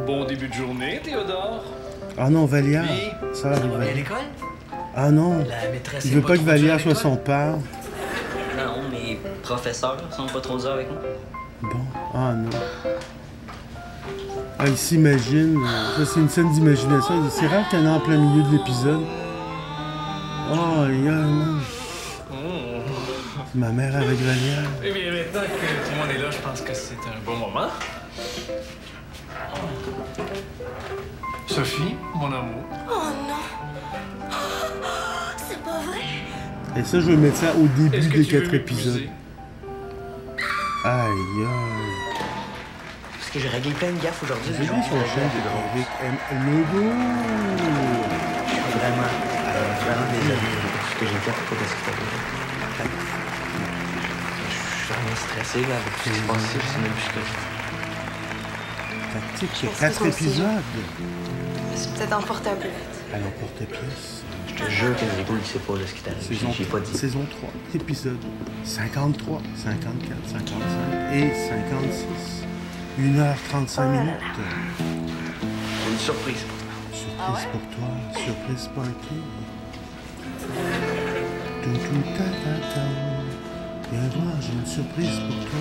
Bon début de journée, Théodore. Ah non, Valia, Oui. ça arrive. À l'école? Ah non, La maîtresse il est veut pas que trop Valia dure à soit l'école? son père. Non, mes professeurs sont pas trop durs avec moi. Bon, ah non. Ah, il s'imagine. Ça, c'est une scène d'imagination. C'est rare qu'il y en ait en plein milieu de l'épisode. Oh, aïe, man. C'est ma mère avec Valia. Eh bien, maintenant que tout le monde est là, je pense que c'est un bon moment. Sophie, mon amour. Oh non! C'est pas vrai! Et ça, je vais mettre ça au début Est-ce que des tu veux 4 épisodes. m'épouser? Aïe, aïe. Parce que j'ai réglé plein de gaffes aujourd'hui. J'ai vu sur la chaîne avec M. Logo. Je suis vraiment désolé de tout ce que j'ai fait pour ce que t'as dit. Je suis vraiment stressé là, avec tout ce qui se passe ici, je sais même plus ce que je fais. Tactique, il y a Je 4 pense que aussi. épisodes. Je suis peut-être emporté un peu vite. Alors, pour tes pièces. Je te jure que Rico, il sait pas là, ce qui t'arrive. J'ai pas dit. Saison 3, épisode 53, 54, 55 et 56. 1h35 minutes. J'ai une surprise pour toi. Surprise pour toi, surprise party. Tout, tout, ta, ta, ta. Viens voir, j'ai une surprise pour toi.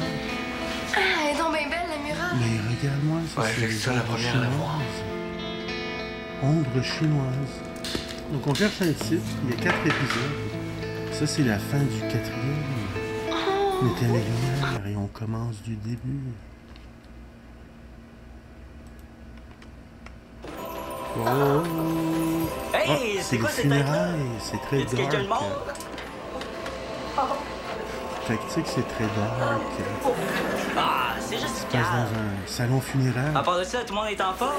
Ah, elle est donc bien belle, la muraille! Mais regarde-moi, ça Ouais, c'est j'ai les que ça, la ombres première à la voir. chinoises. Ombre chinoise. Donc on cherche un titre, il y a 4 épisodes. Ça c'est la fin du 4e. On éteint les lumières et on commence du début. Oh! Hey, Ah, c'est c'est les quoi cette tête-là? funérailles, c'est très Est-ce quelqu'un de dark. mort? Tactique, c'est très dark. Ah, c'est juste Ça se passe dans un salon funéraire. À part de ça, tout le monde est en forme.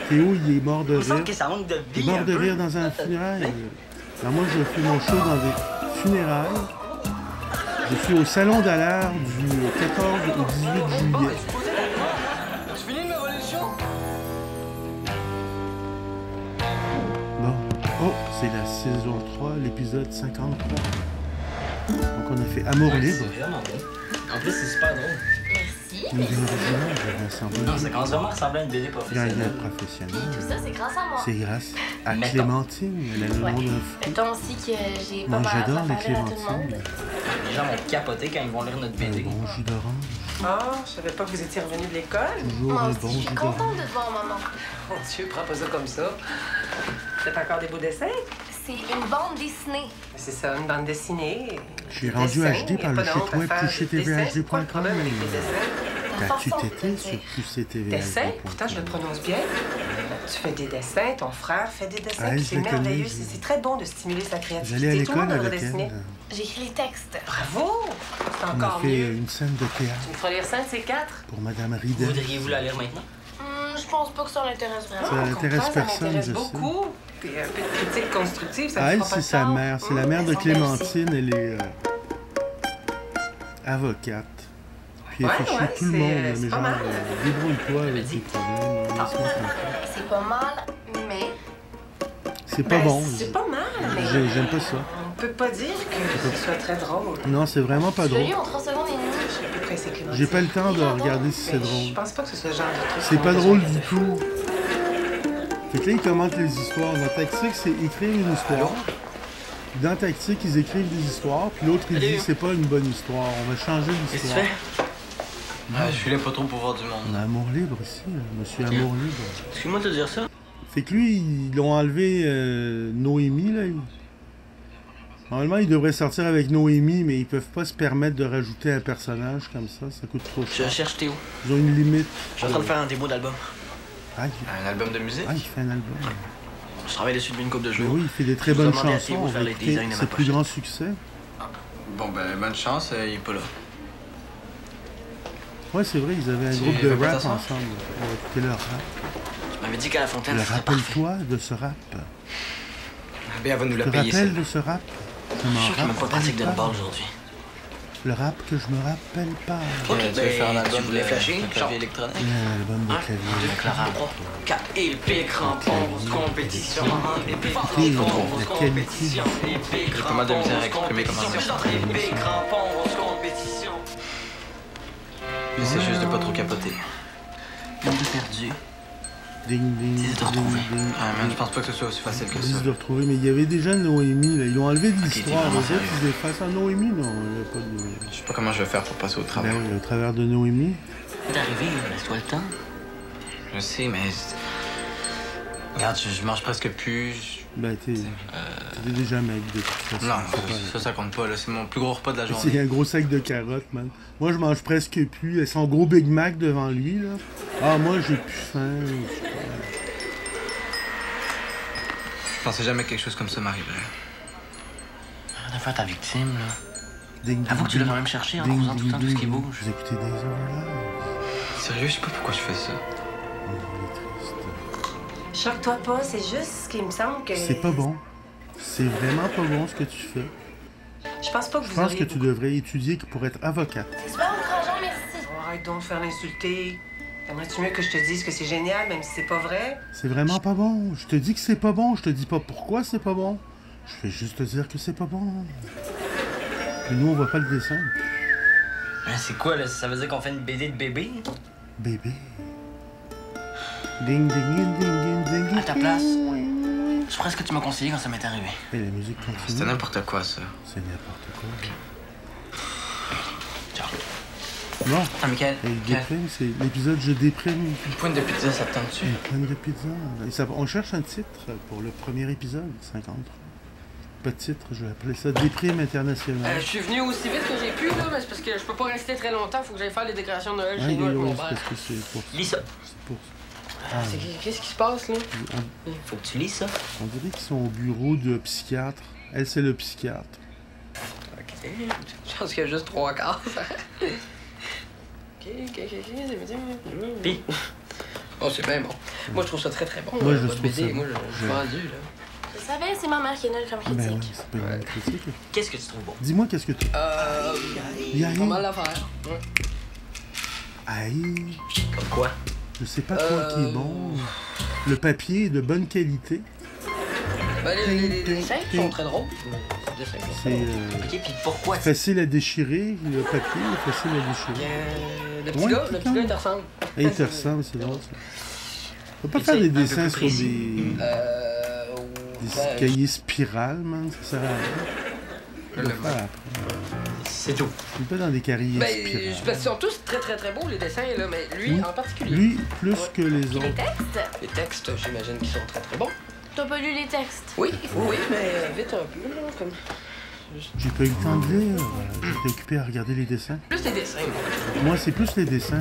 Théo, il est mort de Il me semble rire. que ça manque de Il vie. est mort un de peu. rire dans un funérail. Alors moi, je fais mon show dans des funérailles. Je suis au salon d'Allard du 14 au 18 juillet. Tu finis une révolution? Bon. Oh, c'est la saison 3, l'épisode 53. Donc on a fait Amour libre. C'est vraiment bon. En plus, c'est super drôle. Merci! Une vidéo originale, j'avais ensemble. Non, ça commence vraiment à ressembler à une BD professionnelle. Gagnant professionnel. Tout ça, c'est grâce à moi. C'est grâce à Mettons. Clémentine. Elle a le nom d'un fou. Mettons aussi que j'ai pas Moi, mal j'adore à les faire à tout le monde. clémentines. Les gens vont capoter quand ils vont lire notre Un BD. bon jus d'orange. Ah, je savais pas que vous étiez revenu de l'école. Toujours Moi un aussi, bon je jus suis d'orange. contente de te voir, maman. Mon Dieu, prends pas ça comme ça. Faites encore des beaux dessins? C'est une bande dessinée. C'est ça, une bande dessinée. Je suis Des rendu dessins, HD y a par pas le de site honte à web faire des dessins. C'est quoi le touchetvhd.com. problème avec les dessins? T'as-tu Façon de tété le sur dire. Dessins? Pourtant, je le touchetvhd.com. prononce bien. Tu fais des dessins, ton frère fait des dessins, Ah, puis je c'est la connais, merveilleux. je- C'est très bon de stimuler sa créativité. J'allais à Tout le l'école monde devrait avec dessiner. elle. J'écris les textes. Bravo! C'est On a encore fait mieux. une scène de théâtre Tu me feras lire ça de ces quatre? pour Madame Ridel. Voudriez-vous la lire maintenant? Je pense pas que ça l'intéresse vraiment. Ça Au intéresse contraire, ça personne, m'intéresse je sais. beaucoup. Puis un peu de critique constructive, ça Ah, me elle, fera pas c'est de sa tort. mère. C'est la mère de elles sont belles Clémentine. Elle est avocate. Puis elle Ouais, fait chier ouais, tout le c'est- monde. c'est Mais pas genre, mal. débrouille-toi avec tes problèmes. laisse-moi tranquille. C'est pas mal, mais C'est pas Ben, bon. C'est pas mal, mais J'aime pas ça. on peut pas dire que ce soit très drôle. Non, c'est vraiment pas je l'ai drôle. lu en 3 secondes et demie. Je suis un peu pressée, Clémentine. J'ai pas le temps de regarder si c'est Mais Je drôle. pense pas que ce soit le genre de truc. C'est qu'on pas a drôle besoin du de tout. Fait que là, ils commentent les histoires. Dans Tactique, c'est écrire une histoire. Puis dans Tactique, ils écrivent des histoires. Puis l'autre, il dit, c'est pas une bonne histoire. On va changer Qu'est-ce que tu l'histoire. fais? Je suis là pas trop pour voir du monde. On a Amour libre ici, là. Monsieur Amour libre. Excuse-moi de te dire ça. Fait que lui, ils l'ont enlevé Noémie, là. Normalement, il devrait sortir avec Noémie, mais ils peuvent pas se permettre de rajouter un personnage comme ça. Ça coûte trop Je cher. cherche Théo. Ils ont une limite. Je suis en train de faire un démo d'album. Ah, Un album de musique? il fait un album. Je travaille dessus depuis une couple de Mais jours. oui, il fait des très Je vous ai bonnes demandé à chansons. Théo de On faire va les écouter designs de ma ses plus pochette. grands succès. Bon, ben, bonne chance, il est pas là. Ouais, c'est vrai, ils avaient un Tu groupe de veux pas rap t'asseoir? ensemble. On va écouter leur rap. Tu m'avais dit qu'à la fontaine, Le ce serait parfait. rappelle-toi de ce rap. Ben, elle va nous Tu la te payer, ça. rappelles de ce rap? Je m'en Je suis sûr qu'il m'a pas pratique de rappelle balle pas. aujourd'hui. Le rap que je me rappelle pas. Ok, Tu veux faire un album tu voulais de flasher? clavier Genre, électronique? L'album de 1, clavier. 2, 3, 4, épée, crampon, grosse compétition, épée, Écoutez, crampon, grosse la qualité. compétition, épée, J'ai pas mal de crampon, misère à grosse exprimer comment compétition, je me sens. épée, crampon, grosse compétition. Puis c'est juste de pas trop capoter. Peine de perdu, Ding, ding, Dis de retrouver. Ah, man, je pense pas que ce soit aussi facile que ça. Dis de retrouver, mais il y avait déjà Noémie, là. Ils l'ont enlevé de t'es l'histoire. vraiment Les autres, sérieux. ils effacent à Noémie, non. Il n'y a pas de... Je sais pas comment je vais faire pour passer au travail. Ben oui, au travers de Noémie. T'es arrivé, laisse-toi le temps. Je sais, mais... Regarde, je mange presque plus. Ben, t'es déjà maigre de toute façon. Non, C'est pas- ça compte pas, là. C'est mon plus gros repas de la C'est journée. un gros sac de carottes, man. Moi, je mange presque plus. Et son gros Big Mac devant lui, là. Ah, moi, j'ai plus faim. Je pensais jamais que quelque chose comme ça m'arriverait. Arrête de faire ta victime, là. Ding, Avoue que tu l'as ding, quand même cherché en ding, causant tout le temps tout ce qui ding. bouge. Vous écoutez des heures, là? Sérieux, je sais pas pourquoi je fais ça. Oh, il est triste. Choque-toi pas, c'est juste qu'il me semble que... C'est pas bon. C'est vraiment pas bon ce que tu fais. Je pense pas que Je vous pense auriez que tu devrais étudier pour être avocate. C'est super encourageant, merci. Oh, arrête donc de faire l'insulter. T'aimerais-tu mieux que je te dise que c'est génial, même si c'est pas vrai? C'est vraiment pas bon. Je te dis que c'est pas bon. Je te dis pas pourquoi c'est pas bon. Je vais juste te dire que c'est pas bon. Puis nous, on voit pas le dessin. Hein, c'est quoi, là? Ça veut dire qu'on fait une BD de bébé? Bébé. Ding, ding, ding, ding, ding, ding. À ta place, je ferais ce que tu m'as conseillé quand ça m'est arrivé. Et la musique C'était continue. n'importe quoi, ça. C'est n'importe quoi. Ciao. Bon. Ah, Michael, Et il déprime, c'est l'épisode Je déprime. une pointe de pizza, ça te tente dessus? Une pointe de pizza. Et ça, on cherche un titre pour le premier épisode, 50. Pas de titre, je vais appeler ça Déprime internationale. Je suis venu aussi vite que j'ai pu, là, mais c'est parce que je peux pas rester très longtemps. Faut que j'aille faire les décorations de Noël Ah, chez nous avec oui, mon c'est père. parce que c'est pour ça. Lis ça. C'est pour ça. Qu'est-ce qui se passe, là? Faut que tu lis ça. On dirait qu'ils sont au bureau de psychiatre. Elle, c'est le psychiatre. OK. Je pense qu'il y a juste 3 cases. OK, c'est bien. Pis, Oh, c'est bien bon. Moi, je trouve ça très, très bon. Moi, je votre trouve BD. ça Moi, bon. je suis vendu, là. Je savais, c'est ma mère qui est nulle comme critique. Ben oui, c'est pas une bonne critique. qu'est-ce que tu trouves bon? Dis-moi, qu'est-ce que tu... Il y a Pas rien. mal l'affaire. Ouais. Aïe. Comme quoi? Je sais pas quoi qui est bon. Le papier est de bonne qualité. Ben, les dessins sont très drôles. Les dessins sont C'est OK, puis pourquoi? facile à déchirer. Le papier est facile à déchirer. Le petit Ouais, gars, c'est le petit quand gars, même. il te ressemble. Et il te ressemble, c'est drôle ça. On peut pas Et faire c'est des un peu dessins plus sur précis. des Ben, cahiers spirales, man. Ça sert à rien. On peut le faire après. C'est tout. On peut dans des cahiers ben, spirales. parce qu'ils sont tous très, très, très beaux, les dessins, là, mais lui Oui. en particulier. Lui, plus que les Puis les autres. textes? Les textes, j'imagine qu'ils sont très, très bons. T'as pas lu les textes? Oui, oui, mais vite un peu, là, comme... J'ai pas eu le temps de lire. J'étais occupé à regarder les dessins. Plus les dessins, moi. Moi, c'est plus les dessins.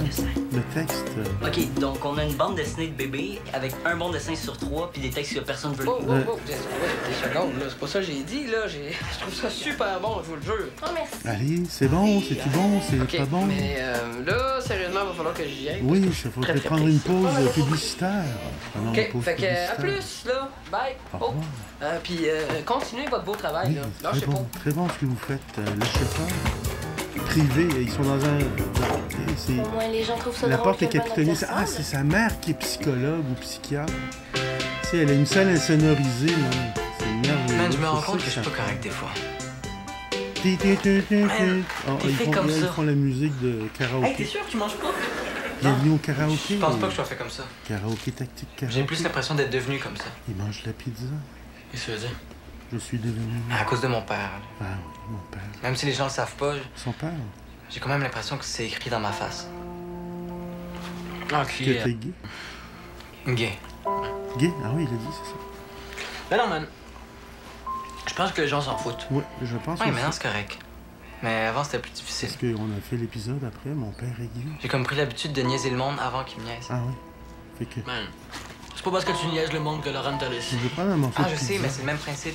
Le texte. OK, donc on a une bande dessinée de bébé avec un bon dessin sur 3 puis des textes que personne veut Oh, lire. oh, Ouais. oh, des secondes, là, c'est pas ça que j'ai dit, là, je trouve ça super bon, je vous le jure. Oh, merci. Allez, c'est bon, c'est-tu bon, c'est OK, pas bon? mais là, sérieusement, il va falloir que j'y aille. Oui, il faudrait Très, très prendre une précis. pause publicitaire. Ah non, OK, pause fait que, à publicitaire. plus, là, bye. Au Oh, revoir. puis continuez votre beau travail, Oui, là. c'est Lâchez très bon, pas. très bon ce que vous faites. Lâchez pas. Privé, ils sont dans un... c'est... Au moins, les gens trouvent ça La drôle porte est que bonne capitonnée. personne. Ah, c'est sa mère qui est psychologue ou psychiatre. Tu sais, elle a une salle insonorisée, man. C'est merveilleux. Man, je me rends C'est compte ça que je suis ça pas correct des fois. fait. Oh, t'es ils fait font, comme là, ils ça. font la musique de Hey, t'es karaoké. sûr que tu manges pas? Bienvenue au karaoké. Je pense pas que je sois fait comme ça. Karaoké tactique, karaoké. J'ai plus l'impression d'être devenu comme ça. Il mange la pizza. Qu'est-ce que tu veux dire? Je suis devenu... À cause de mon père. Ah oui, mon père. Même si les gens le savent pas, Son père. j'ai quand même l'impression que c'est écrit dans ma face. OK. Que t'es gay. Gay. Gay? Ah oui, il a dit, c'est ça. Ben non, man. Je pense que les gens s'en foutent. Oui, je pense Ouais, aussi. maintenant c'est correct. Mais avant c'était plus difficile. Parce qu'on a fait l'épisode après, mon père est gay. J'ai comme pris l'habitude de niaiser le monde avant qu'il me niaise. Ah oui. Fait que... Man, c'est pas parce que tu niaises le monde que Laurent t'a laissé. Je vais prendre un morceau Ah, de je pizza. sais, mais c'est le même principe.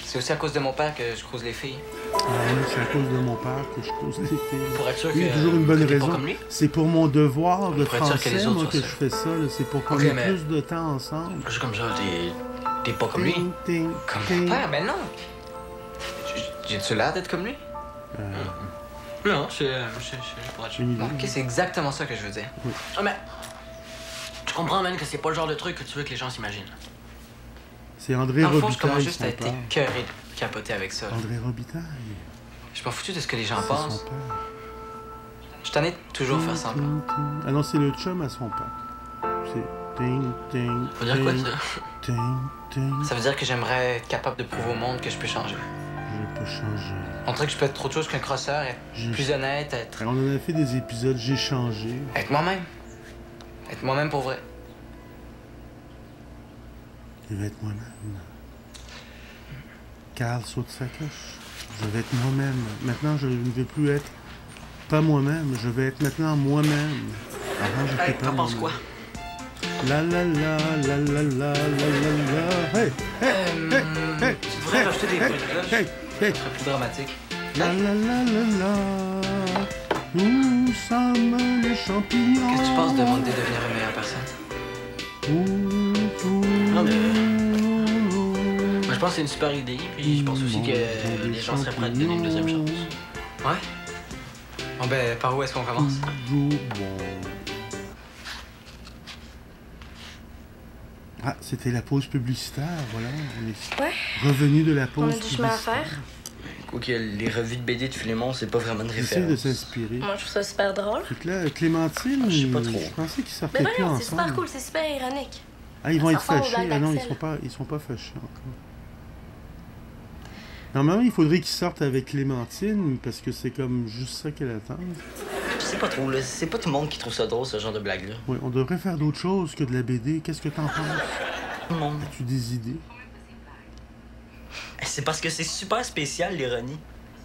C'est aussi à cause de mon père que je croise les filles. Ah oui, c'est à cause de mon père que je cause les filles. Pour être sûr Oui, il y a que toujours une bonne que t'es raison. pas comme lui. C'est pour mon devoir de Pour être sûr que français, les autres moi, soient que je sûrs. fais ça. là. C'est pour qu'on Ok, ait mais- plus de temps ensemble. Juste comme ça, t'es pas comme lui. Ting, ting, Comme ting. mon père, mais non. J'ai-tu l'air d'être comme lui? Non, c'est pour être J'ai sûr. une idée. Ok, c'est exactement ça que je veux dire. Ah, mais tu comprends, man, que c'est pas le genre de truc que tu veux que les gens s'imaginent. C'est André Dans le fond, je Robitaille, commence juste son à être père. écœuré de capoter avec ça. André Robitaille, Je suis pas foutu de ce que les gens c'est son pensent. père. Je t'en ai toujours faire semblant. Ah non, c'est le chum à son père. C'est Ting, ting, Faut dire quoi, ting, ça? ting, ting. Ça veut dire que j'aimerais être capable de prouver au monde que je peux changer. Je vais pas changer. Montrer que je peux être trop de choses qu'un crosseur, être J'ai- plus honnête, être... On en a fait des épisodes, j'ai changé. être moi-même. Être moi-même pour vrai. Je vais être moi-même. Carl saute sa coche. Je vais être moi-même. Maintenant, je ne vais plus être pas moi-même. Je vais être maintenant moi-même. Avant, j'étais Hey, pas t'en penses moi-même. quoi? La la la la la la la la la. Hey, hey, Tu devrais rajouter des bruits de cloche. hey, hey. Ce serait plus dramatique. La la la la la. Nous sommes les champignons. Qu'est-ce que tu penses de demander de devenir une meilleure personne? Non, Moi, je pense que c'est une super idée, puis je pense aussi que les gens seraient prêts à te donner une deuxième chance. Ouais? Bon, ben, par où est-ce qu'on commence? Toujours bon. Ah, c'était la pause publicitaire, voilà. On est Ouais. revenu de la On pause a du chemin à publicitaire. faire. Quoique les revues de BD de Philémon, c'est pas vraiment de J'essaie de référence. s'inspirer. Moi, je trouve ça super drôle. Fait que là, Clémentine, Je sais pas trop. je pensais qu'ils Mais sortaient plus voyons, c'est super ensemble. cool, c'est super ironique. Ah, ils vont Ça être ressemble aux fâchés. blagues Ah non, d'Axel. ils sont pas fâchés encore. Normalement, il faudrait qu'ils sortent avec Clémentine, parce que c'est comme juste ça qu'elle attend. Je sais pas trop, là. C'est pas tout le monde qui trouve ça drôle, ce genre de blague-là. Oui, on devrait faire d'autres choses que de la BD. Qu'est-ce que t'en penses? Tout le monde. As-tu des idées? C'est parce que c'est super spécial, l'ironie.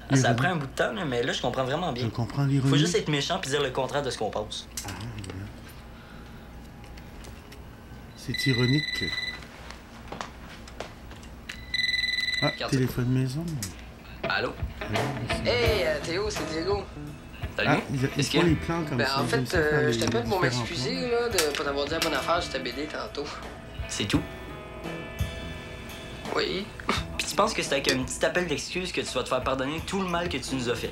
Ça L'ironie. prend un bout de temps, là, mais là, je comprends vraiment Je bien. comprends l'ironie. Faut juste être méchant puis dire le contraire de ce qu'on pense. Ah, voilà. C'est ironique. Ah, Regarde téléphone maison. Allô? Alors, Hey, Théo, c'est Diego. Salut. Ah, ils Qu'est-ce font qu'il y a? les plans comme Ben, ça. en ils fait, aiment ça faire je les t'appelle pour différents m'excuser plans. là, de pas t'avoir dit la bonne affaire sur ta BD tantôt. C'est tout. Oui. Puis tu penses que c'est avec un petit appel d'excuse que tu vas te faire pardonner tout le mal que tu nous as fait.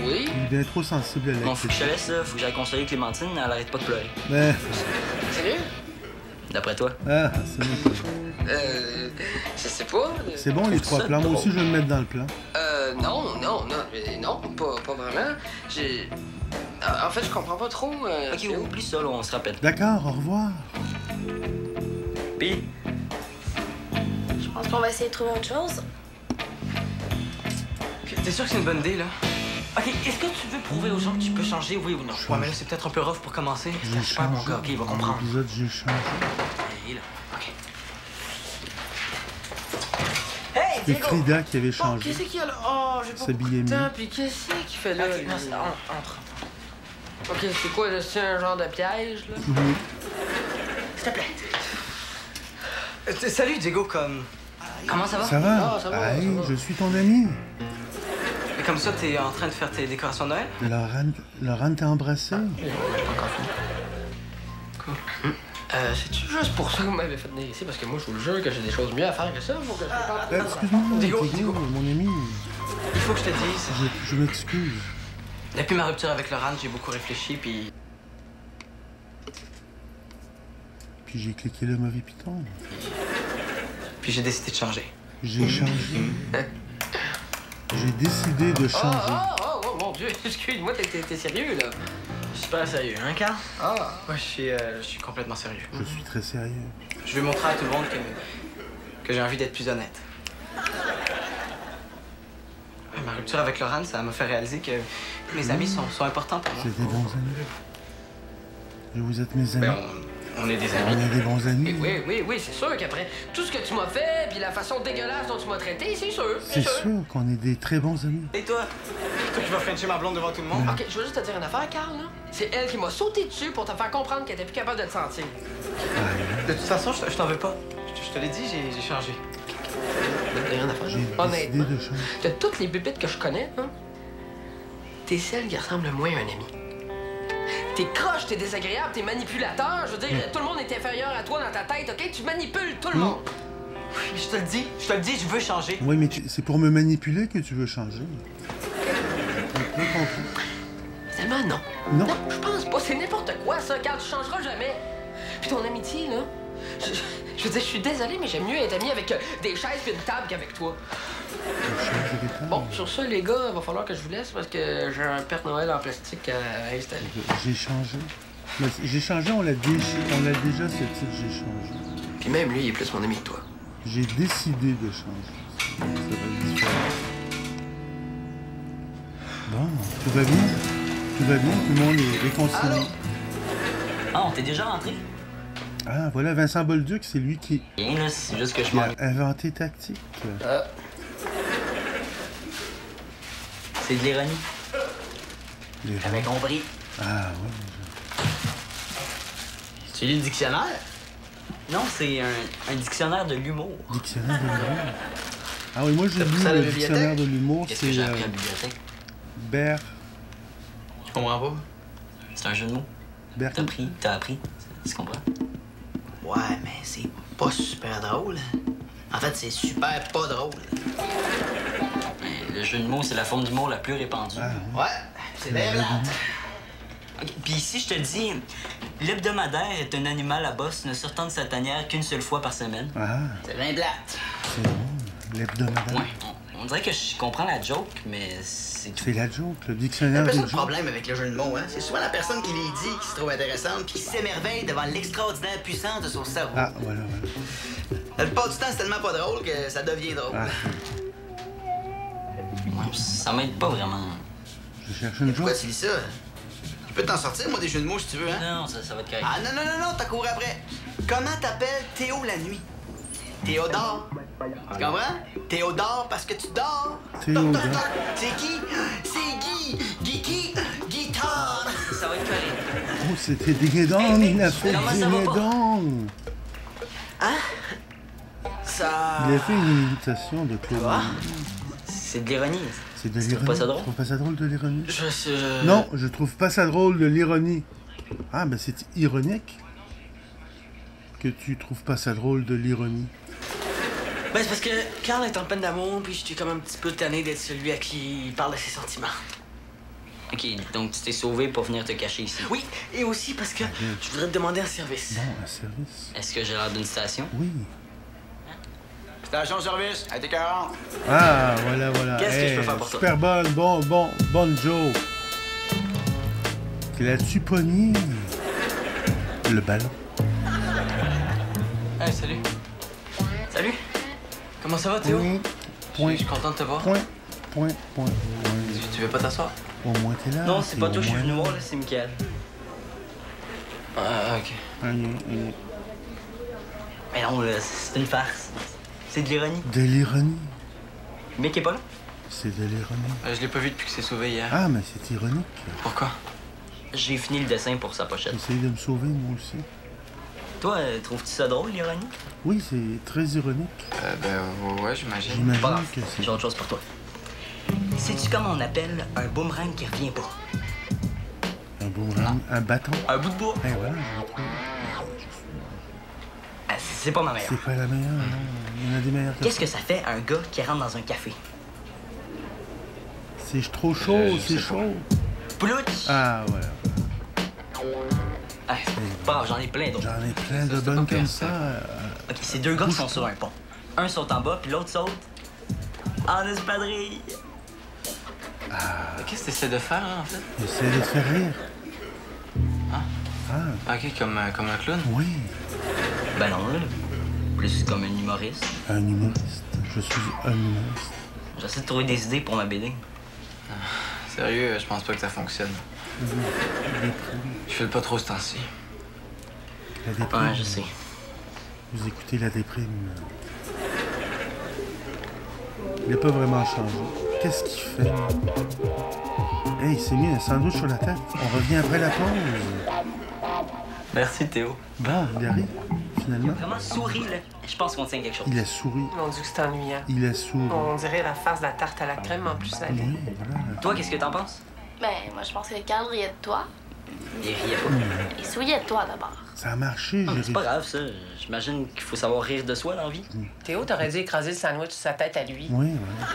Oui. Il est bien trop sensible à la Bon, faut que je te critique. laisse, là. Faut que j'aille consoler Clémentine, elle arrête pas de pleurer. Ben, Sérieux? D'après toi. ah, c'est bon. Je sais pas. C'est bon, les Trouves-tu trois ça plans. Moi aussi, drôle? je vais me mettre dans le plan. Non, pas vraiment. J'ai. En fait, je comprends pas trop. Ok, Théo. oublie ça, là, on se rappelle. D'accord, au revoir. Puis, Je pense qu'on va essayer de trouver autre chose. T'es sûr que c'est une bonne idée, là? Ok, est-ce que tu veux prouver aux gens que tu peux changer, oui ou non? Ouais, mais là, c'est peut-être un peu rough pour commencer. J'ai C'est super, mon changé. gars, ok, il va Dans comprendre. l'épisode, j'ai changé. Et là, ok. Hey, C'est Diego! Frida qui avait Bon, changé. qu'est-ce qu'il y a là? Oh, j'ai pas S'habiller beaucoup de temps, mieux. puis qu'est-ce qu'il fait là? Ok, lui? non, c'est- entre. Ok, c'est quoi, là? C'est un genre de piège, là? Oui. S'il te plaît. Salut, Diego, comme... Comment ça va? Ça va? Ah, ça va, Hey, ça va. je suis ton ami. Et comme ça, t'es en train de faire tes décorations de Noël? Laurent t'a embrassé. C'est-tu juste pour ça que vous m'avez fait venir ici? Parce que moi, je vous le jure que j'ai des choses mieux à faire que ça. Faut que je prépare tout ça. Excuse-moi, Diego, Diego, Diego. mon ami. Il faut que je te dise. Je m'excuse. Depuis ma rupture avec Laurent, j'ai beaucoup réfléchi, puis... Puis j'ai cliqué le mauvais piton. Puis j'ai décidé de changer. J'ai changé. J'ai décidé de changer. Oh, mon Dieu, excuse-moi, t'es sérieux, là? Super sérieux, hein, Carl? Ah, Ouais, je suis complètement sérieux. Je suis très sérieux. Je veux montrer à tout le monde que j'ai envie d'être plus honnête. Ma rupture avec Laurent, ça m'a fait réaliser que mes amis sont importants pour moi. C'est des bons amis. Et vous êtes mes amis. ben, On est des On amis. est des bons amis. oui, c'est sûr qu'après tout ce que tu m'as fait, puis la façon dégueulasse dont tu m'as traité, c'est sûr, C'est sûr qu'on est des très bons amis. Et toi? Toi qui vas frencher ma blonde devant tout le monde? Ok, je veux juste te dire une affaire, Carl, là. C'est elle qui m'a sauté dessus pour te faire comprendre qu'elle était plus capable de te sentir. De toute façon, je t'en veux pas. Je te l'ai dit, j'ai changé. Je vais te dire une affaire, J'ai là. décidé Honnêtement, de changer. de toutes les bébites que je connais, hein, t'es celle qui ressemble le moins à un ami. T'es croche, t'es désagréable, t'es manipulateur. Je veux dire, tout le monde est inférieur à toi dans ta tête, ok? Tu manipules tout le monde. Oui, je te le dis, je veux changer. Oui, mais c'est pour me manipuler que tu veux changer. J'ai compris. Tellement non. Non. Non, je pense pas. C'est n'importe quoi, ça, Carl. Tu changeras jamais. Puis ton amitié, là. Je veux dire, je suis désolé, mais j'aime mieux être ami avec des chaises et une table qu'avec toi. J'ai changé d'état. Bon, sur ça, les gars, il va falloir que je vous laisse parce que j'ai un Père Noël en plastique à installer. J'ai changé. Mais j'ai changé, on l'a déjà, ce titre, j'ai changé. Puis même lui, il est plus mon ami que toi. J'ai décidé de changer. Ça va être différent. Bon, tout va bien. Tout va bien, tout le monde est réconcilié. Ah, on t'est déjà rentré? Ah, voilà, Vincent Bolduc, c'est lui qui Rien, là, c'est juste que je a manque. inventé tactique. C'est de l'ironie. Les J'avais compris. Ah, oui. Tu lis le dictionnaire? Non, c'est un dictionnaire de l'humour. Dictionnaire de l'humour. Ah oui, moi, j'ai T'as pris lu ça à la le dictionnaire bibliothèque? de l'humour. Qu'est-ce que C'est j'ai appris à la bibliothèque? Ber... Je comprends pas. C'est un jeu de mots. T'as appris. Tu comprends? Ouais, mais c'est pas super drôle. En fait, c'est super pas drôle. Mais le jeu de mots, c'est la forme d'humour la plus répandue. Ah, Ouais, c'est bien plate. Ok, puis si je te dis, l'hebdomadaire est un animal à bosse ne sortant de sa tanière qu'une seule fois par semaine. ah, C'est bien plate. c'est drôle. L'hebdomadaire. Ouais, on dirait que je comprends la joke, mais c'est tout. C'est la joke, le C'est dictionnaire un peu des ça le jokes. problème avec le jeu de mots, hein. C'est souvent la personne qui les dit qui se trouve intéressante puis qui s'émerveille devant l'extraordinaire puissance de son cerveau. Ah, voilà. La plupart du temps, c'est tellement pas drôle que ça devient drôle. Ah, Ouais, ça m'aide pas vraiment. je cherche une Pourquoi joke. tu dis ça? Je peux t'en sortir, moi, des jeux de mots, si tu veux, hein? Non, ça va être correct. Ah non, non, non, non, t'as couru après. Comment t'appelles Théo la nuit? Théodore. Tu comprends? Théodore parce que tu dors. Théodore. Toc, toc, toc. C'est qui? C'est Guy. Guy. Guitare. Ça va être correct. Oh, c'était Ding-Dong, il a fait Comment ça va pas? Ding-Dong. Ça... Il a fait une imitation de Claude. Ah. C'est de l'ironie. C'est de Tu trouves l'ironie. pas ça drôle? Tu trouves pas ça drôle de l'ironie? Je... Non, je trouve pas ça drôle de l'ironie. Ah, ben c'est ironique que tu trouves pas ça drôle de l'ironie. Ben, c'est parce que Carl est en peine d'amour, puis j'étais comme un petit peu tanné d'être celui à qui il parle de ses sentiments. Ok, donc tu t'es sauvé pour venir te cacher ici. Oui, et aussi parce que je voudrais te demander un service. Bon, un service. Est-ce que j'ai l'air d'une station? Oui. Station-service, elle était 40. Ah, voilà. Qu'est-ce que je peux faire pour toi? Super bonne joke. Tu l'as-tu pogné? Le ballon. Hey, salut. Salut! Comment ça va, Théo? Point, Je suis content de te voir. point. Tu veux pas t'asseoir? Au moins t'es là. Non, c'est pas t'es toi au que je suis moins venu là. voir, là, c'est Mickaël. Ah, ok. Mais non, là, c'est une farce. C'est de l'ironie. De l'ironie. Le mec est pas là? C'est de l'ironie. Je l'ai pas vu depuis que c'est sauvé hier. Ah, mais c'est ironique. Pourquoi? J'ai fini le dessin pour sa pochette. J'essaye de me sauver, moi aussi. Toi, trouves-tu ça drôle, l'ironie? Oui, c'est très ironique. Ouais, j'imagine. J'imagine Pas grave, que c'est... j'ai autre chose pour toi. Sais-tu comment on appelle un boomerang qui revient pas? Un boomerang, un bâton. Un bout de bois. Eh voilà, je le trouve. Ah, c'est pas ma meilleure. C'est pas la meilleure, non. Il y en a des meilleures que Qu'est-ce ça. que ça fait un gars qui rentre dans un café? C'est trop chaud, c'est chaud. Plouch! Ah, voilà. Ah, pas grave, j'en ai plein d'autres. J'en ai plein de bonnes comme ça. Ok, c'est deux gars qui sont sur un pont. Un saute en bas, puis l'autre saute en espadrille. Qu'est-ce que t'essaies de faire, hein, en fait? Essaye de te faire rire. Ah, Ok, comme un clown. oui. Ben non, là. Plus comme un humoriste. Un humoriste. Je suis un humoriste. J'essaie de trouver des idées pour ma BD. Sérieux, je pense pas que ça fonctionne. Je fais pas trop ce temps-ci. La déprime. Ouais, je sais. Vous écoutez la déprime. Il n'a pas vraiment changé. Qu'est-ce qu'il fait? Hey, il s'est mis un sandwich sur la tête. On revient après la pause. Merci, Théo. Bon, il arrive, finalement. Vraiment souri, là. Je pense qu'on tient quelque chose. Il a souri. Mon Dieu, que c'est ennuyant. Il a souri. On dirait la face de la tarte à la crème en plus salée. Oui, voilà. Toi, qu'est-ce que t'en penses? Ben, moi, je pense que Carl riait de toi. Il riait pas. Il souillait de toi d'abord. Ça a marché, Ah, mais j'ai c'est pas grave, ça. J'imagine qu'il faut savoir rire de soi dans la vie. Théo, t'aurais dû écraser le sandwich sur sa tête à lui. Oui,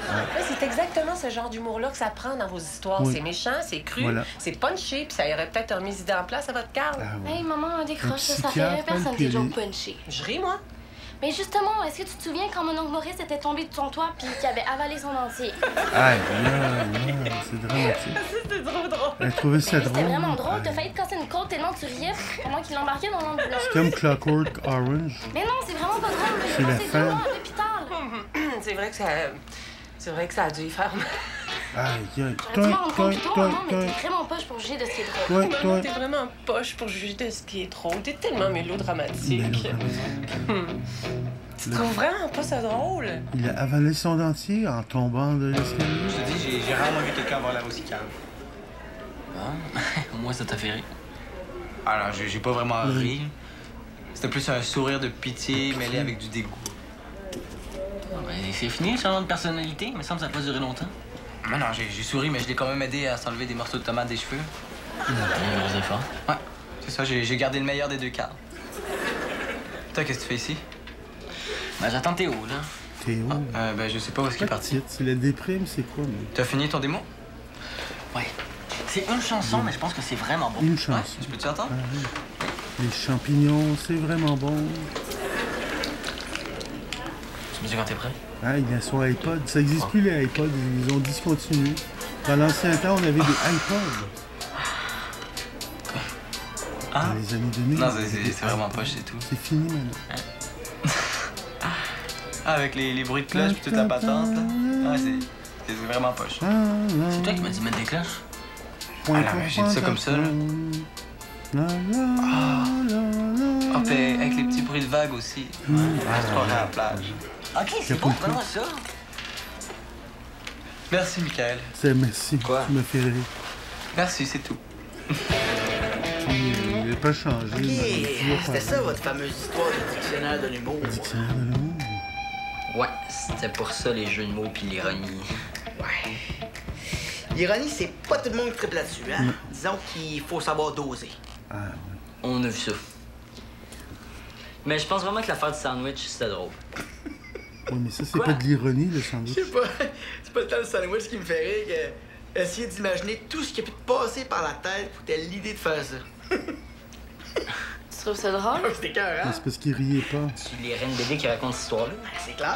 voilà. Ouais, c'est exactement ce genre d'humour-là que ça prend dans vos histoires. Oui. C'est méchant, c'est cru, Voilà. c'est punché, puis ça aurait peut-être remis les idées en place à votre Carl. Ah, ouais. Hey, maman, on décroche, ça fait psychiatre, personne puis qui joue les- punché. Je ris, moi. Mais justement, est-ce que tu te souviens quand mon oncle Maurice était tombé de son toit puis qu'il avait avalé son dentier? Aïe, là, c'est dramatique. C'était trop drôle. Elle trouvait ça drôle. C'était vraiment drôle. Aïe. T'as failli te casser une côte tellement tu riais pendant qu'il l'embarquait dans l'ambulance. C'est comme Clockwork Orange. Mais non, c'est vraiment pas drôle. C'est la C'est fin. vraiment à l'hôpital. C'est vrai que ça... C'est vrai que ça a dû y faire mal. Aïe, aïe. J'aurais dû m'en rendre compte plus tôt, maman, mais t'es vraiment poche pour juger de ce qui est drôle. Maman, t'es vraiment poche pour juger de ce qui est drôle. T'es tellement mélodramatique. Tu trouves vraiment pas ça drôle? Il a avalé son dentier en tombant de l'escalier. Je te dis, j'ai rarement vu quelqu'un avoir l'air aussi calme. Bon, au moins ça t'a fait rire. Alors, j'ai pas vraiment ri. C'était plus un sourire de pitié mêlé avec du dégoût. Non, mais c'est fini le changement de personnalité. Il me semble que ça n'a pas duré longtemps. Non, j'ai souri, mais je l'ai quand même aidé à s'enlever des morceaux de tomates des cheveux. Un gros effort. Ouais, c'est ça, j'ai gardé le meilleur des deux cas. Toi, qu'est-ce que tu fais ici? Ben, j'attends Théo, là. Théo. Ben, je sais pas où est-ce qu'il est parti. C'est la déprime, c'est quoi, mais? T'as fini ton démo? Ouais. C'est une chanson, mais je pense que c'est vraiment bon. Une chanson. Ouais, tu peux-tu entendre? Ah, oui. Les champignons, c'est vraiment bon. Tu me dis quand t'es prêt? Ah, il a son iPod. Ça n'existe plus, les iPods. Ils ont discontinué. Dans l'ancien temps, on avait des iPods. Ah? Dans les années 2000. Non, c'est vraiment poche, c'est tout. C'est fini maintenant. Ah, avec les bruits de cloche puis toute la patente, là. Ouais, c'est vraiment poche. C'est toi qui m'as dit de mettre des cloches? Ah, là, mais j'ai dit ça comme ça, là. Ah, puis avec les petits bruits de vagues aussi. On se croirait à la plage. Ok, c'est bon, donne-moi ça. Merci, Michael. Merci. Quoi? Tu me fais rire. Merci, c'est tout. Il n'a pas changé. Ok, mais il est toujours c'était pareil. ça votre fameuse histoire de dictionnaire de l'humour. Dictionnaire de l'humour. Ouais, c'était pour ça les jeux de mots puis l'ironie. Ouais. L'ironie, c'est pas tout le monde qui triple là-dessus, hein? Disons qu'il faut savoir doser. Ah, oui. On a vu ça. Mais je pense vraiment que l'affaire du sandwich, c'était drôle. Oui, mais ça, c'est Quoi? pas de l'ironie, le sandwich. Je sais pas, c'est pas le temps du sandwich qui me fait rire que essayer d'imaginer tout ce qui a pu te passer par la tête pour que t'aies l'idée de faire ça. Tu trouves ça drôle? C'était cœur, Mais hein? c'est parce qu'il riait pas. Tu les reines bébés qui racontent cette histoire-là. C'est clair.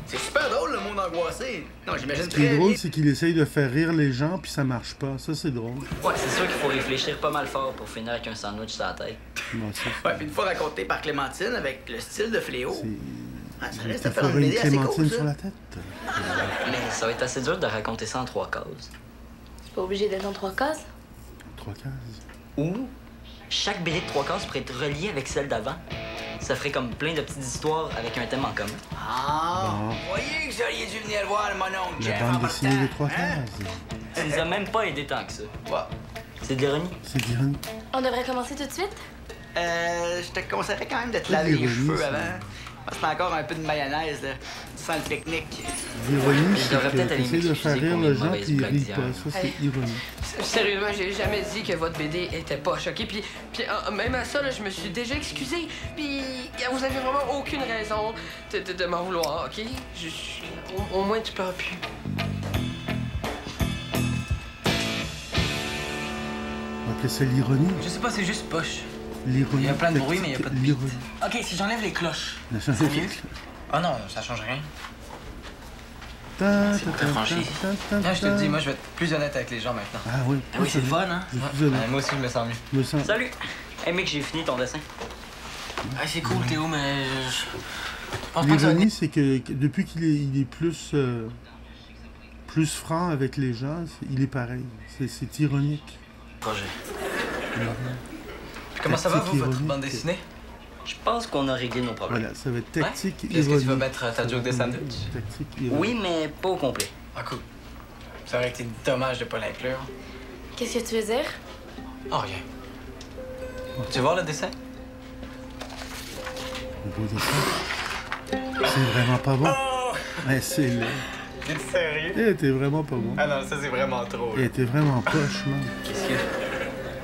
C'est super drôle, le monde angoissé. Non, j'imagine Ce qui est très drôle, bien. c'est qu'il essaye de faire rire les gens, puis ça marche pas. Ça, c'est drôle. Ouais, c'est sûr qu'il faut réfléchir pas mal fort pour finir avec un sandwich sur la tête. Bon, ça, Ouais, puis une fois raconté par Clémentine avec le style de Fléau. c'est... Ah, ça Il reste te à faire fera une une idée assez clémentine cool, sur ça. la tête. Mais ça va être assez dur de raconter ça en 3 cases. C'est pas obligé d'être en 3 cases. 3 cases. Ou chaque BD de 3 cases pourrait être reliée avec celle d'avant. Ça ferait comme plein de petites histoires avec un thème en commun. Ah, Bon. voyez que vous auriez dû venir le voir, mon oncle La Jeff, en bande dessinée partant, des 3 hein? cases. Tu nous as même pas aidé tant que ça. Ouais. C'est de l'ironie. C'est de l'ironie. On devrait commencer tout de suite? Je te conseillerais quand même de te Pas laver les d'ironie, cheveux ça. avant. Parce que c'est encore un peu de mayonnaise, là. Sans le pique-nique. L'ironie, Je c'est devrais peut-être que aller t'essaies de faire m'excuser rire pour le mes gens, mauvaises puis ils blagues rient d'hier. pas. Ça, c'est Hey. ironie. Sérieusement, j'ai jamais dit que votre BD était poche, OK? Puis même à ça, là, je me suis déjà excusé. Puis vous avez vraiment aucune raison de m'en vouloir, OK? Au moins, tu pleures plus. On appelait ça l'ironie. Je sais pas, c'est juste poche. L'ironie. Il y a plein de bruit, mais il y a pas de beat. L'ironie. Ok, si j'enlève les cloches. C'est mieux? Ah non, ça change rien. C'est très franchi. Non, je te le dis, moi, je vais être plus honnête avec les gens maintenant. Ah oui. Ah oui, c'est le fun, hein? J'ai plus honnête. Moi aussi, je me sens mieux. Je me sens... Salut! Hey mec, j'ai fini ton dessin. Ah, c'est cool, Théo, mais. Je pense pas que ça va L'ironie, c'est que depuis qu'il est, il est plus franc avec les gens, il est pareil. C'est ironique. projet. Puis comment ça va, vous, votre ironique. bande dessinée? Je pense qu'on a réglé nos problèmes. Voilà, ça va être tactique Puis est-ce que ironique. tu vas mettre ta joke de sandwich? Tactique ironique. Oui, mais pas au complet. Ah, cool. Ça aurait été dommage de pas l'inclure. Qu'est-ce que tu veux dire? Oh, rien. Tu veux voir le dessin? Le beau dessin. C'est vraiment pas bon. Ouais, c'est là. T'es sérieux? Eh, t'es vraiment pas bon. Ah non, ça, c'est vraiment trop. Eh, t'es vraiment poche, man. Qu'est-ce que...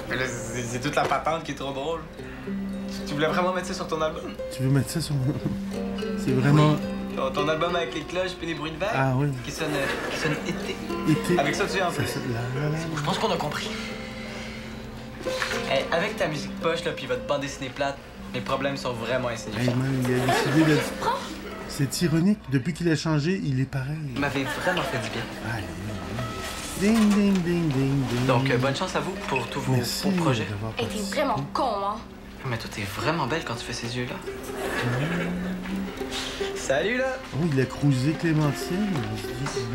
Mais là, c'est toute la patente qui est trop drôle. Tu voulais vraiment mettre ça sur ton album? Tu veux mettre ça sur... C'est vraiment... Ton album avec les cloches puis les bruits de vagues? Ah oui. Qui sonne été. Été. Avec ça, tu es en plus. Ça, là. Je pense qu'on a compris. Hey, avec ta musique poche, là, puis votre bande dessinée plate, Mes problèmes sont vraiment insignifiants. Hey, man, il a décidé de... C'est ironique. Depuis qu'il a changé, il est pareil. Vous m'avez vraiment fait du bien. Allez. Ding, ding, ding, ding, ding. Donc, bonne chance à vous pour tous vos Merci beaux projets. d'avoir Hey, t'es participé. vraiment con, hein? Mais toi, t'es vraiment belle quand tu fais ces yeux-là. Salut, là! Oh, il a cruisé Clémentine.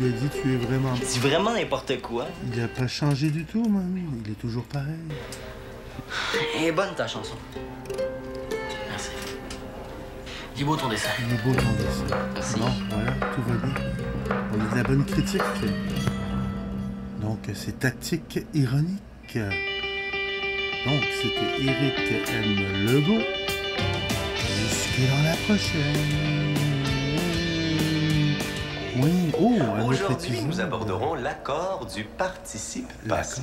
Il a dit tu es vraiment... C'est vraiment n'importe quoi. Il a pas changé du tout, man. Il est toujours pareil. Elle est bonne ta chanson. Merci. Il est beau ton dessin. Il est beau ton dessin. Merci. Bon, voilà, tout va bien. On a de la bonne critique. Donc, c'est tactique ironique. Donc, c'était Éric M. Legault. Jusque dans la prochaine. Oui, oh, un autre Aujourd'hui, épisode. nous aborderons l'accord du participe passé.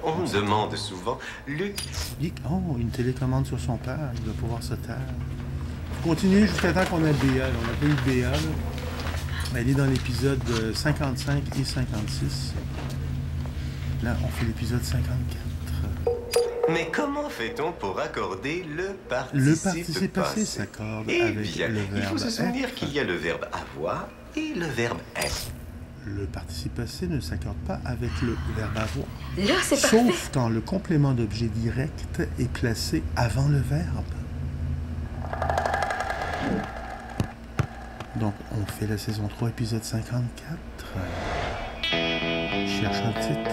On me demande souvent, Luc... Oh, une télécommande sur son père. Il va pouvoir se taire. Faut continuer jusqu'à temps qu'on a Béa. On n'a pas eu Béa, là. Elle est dans l'épisode 55 et 56. Là, on fait l'épisode 54. Mais comment fait-on pour accorder le participe Le participe passé s'accorde Eh avec bien, le il faut verbe se souvenir être. qu'il y a le verbe avoir et le verbe être. Le participe passé ne s'accorde pas avec le verbe avoir. Là, c'est parfait. Sauf quand le complément d'objet direct est placé avant le verbe. Donc, on fait la saison 3, épisode 54. Cherche un titre.